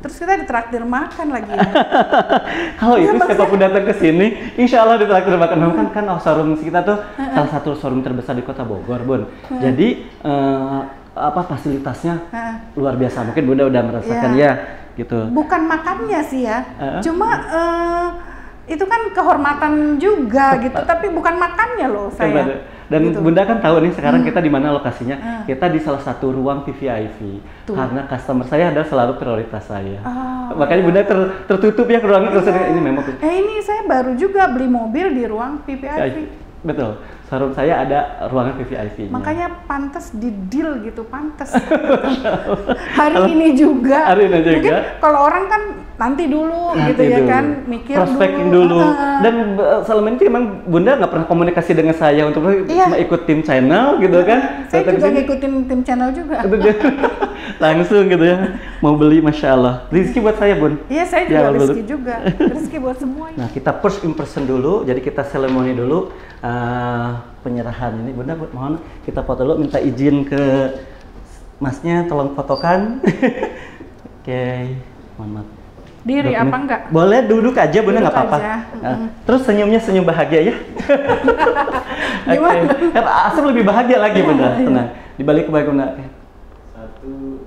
Terus kita ditraktir makan lagi ya. Kalau itu siapapun datang ke sini, Insya Allah ditraktir makan. Memang kan showroom kita tuh salah satu showroom terbesar di Kota Bogor, Bun. Jadi fasilitasnya luar biasa. Mungkin Bunda udah merasakan ya, gitu. Bukan makannya sih ya, cuma itu kan kehormatan juga gitu, tapi bukan makannya loh saya. Dan gitu. Bunda kan tahu nih sekarang kita di mana lokasinya. Kita di salah satu ruang VVIP. Karena customer saya adalah selalu prioritas saya. Makanya Bunda tertutup ya ke ruangnya. Terus ini memang. Ini saya baru juga beli mobil di ruang VVIP. Betul. showroom saya ada ruangan VVIP-nya. Makanya pantas di deal gitu, pantas. Hari ini juga. Hari ini juga. Mungkin kalau orang kan nanti dulu Nanti gitu ya dulu. kan, mikir Prospecting dulu. dulu. Dan selama ini emang Bunda nggak pernah komunikasi dengan saya untuk Iya. cuma ikut tim channel gitu kan? Saya Datang juga ke sini, ngikutin tim channel juga. itu dia. Langsung gitu ya, mau beli, masya Allah. Rezeki buat saya Bun. Iya, saya Ya, juga betul. rezeki juga. Rezeki buat semuanya. Nah, kita first impression dulu, jadi kita seremoni dulu penyerahan ini. Bunda, mohon kita foto dulu, minta izin ke masnya, tolong fotokan. Oke, mohon maaf. Diri apa enggak? Boleh duduk aja Bunda, Duduk nggak apa-apa. aja. Nah, terus senyumnya senyum bahagia ya. Gimana? Asam lebih bahagia lagi Bunda, Iya. tenang. Dibalik ke Bunda. Oke. 1,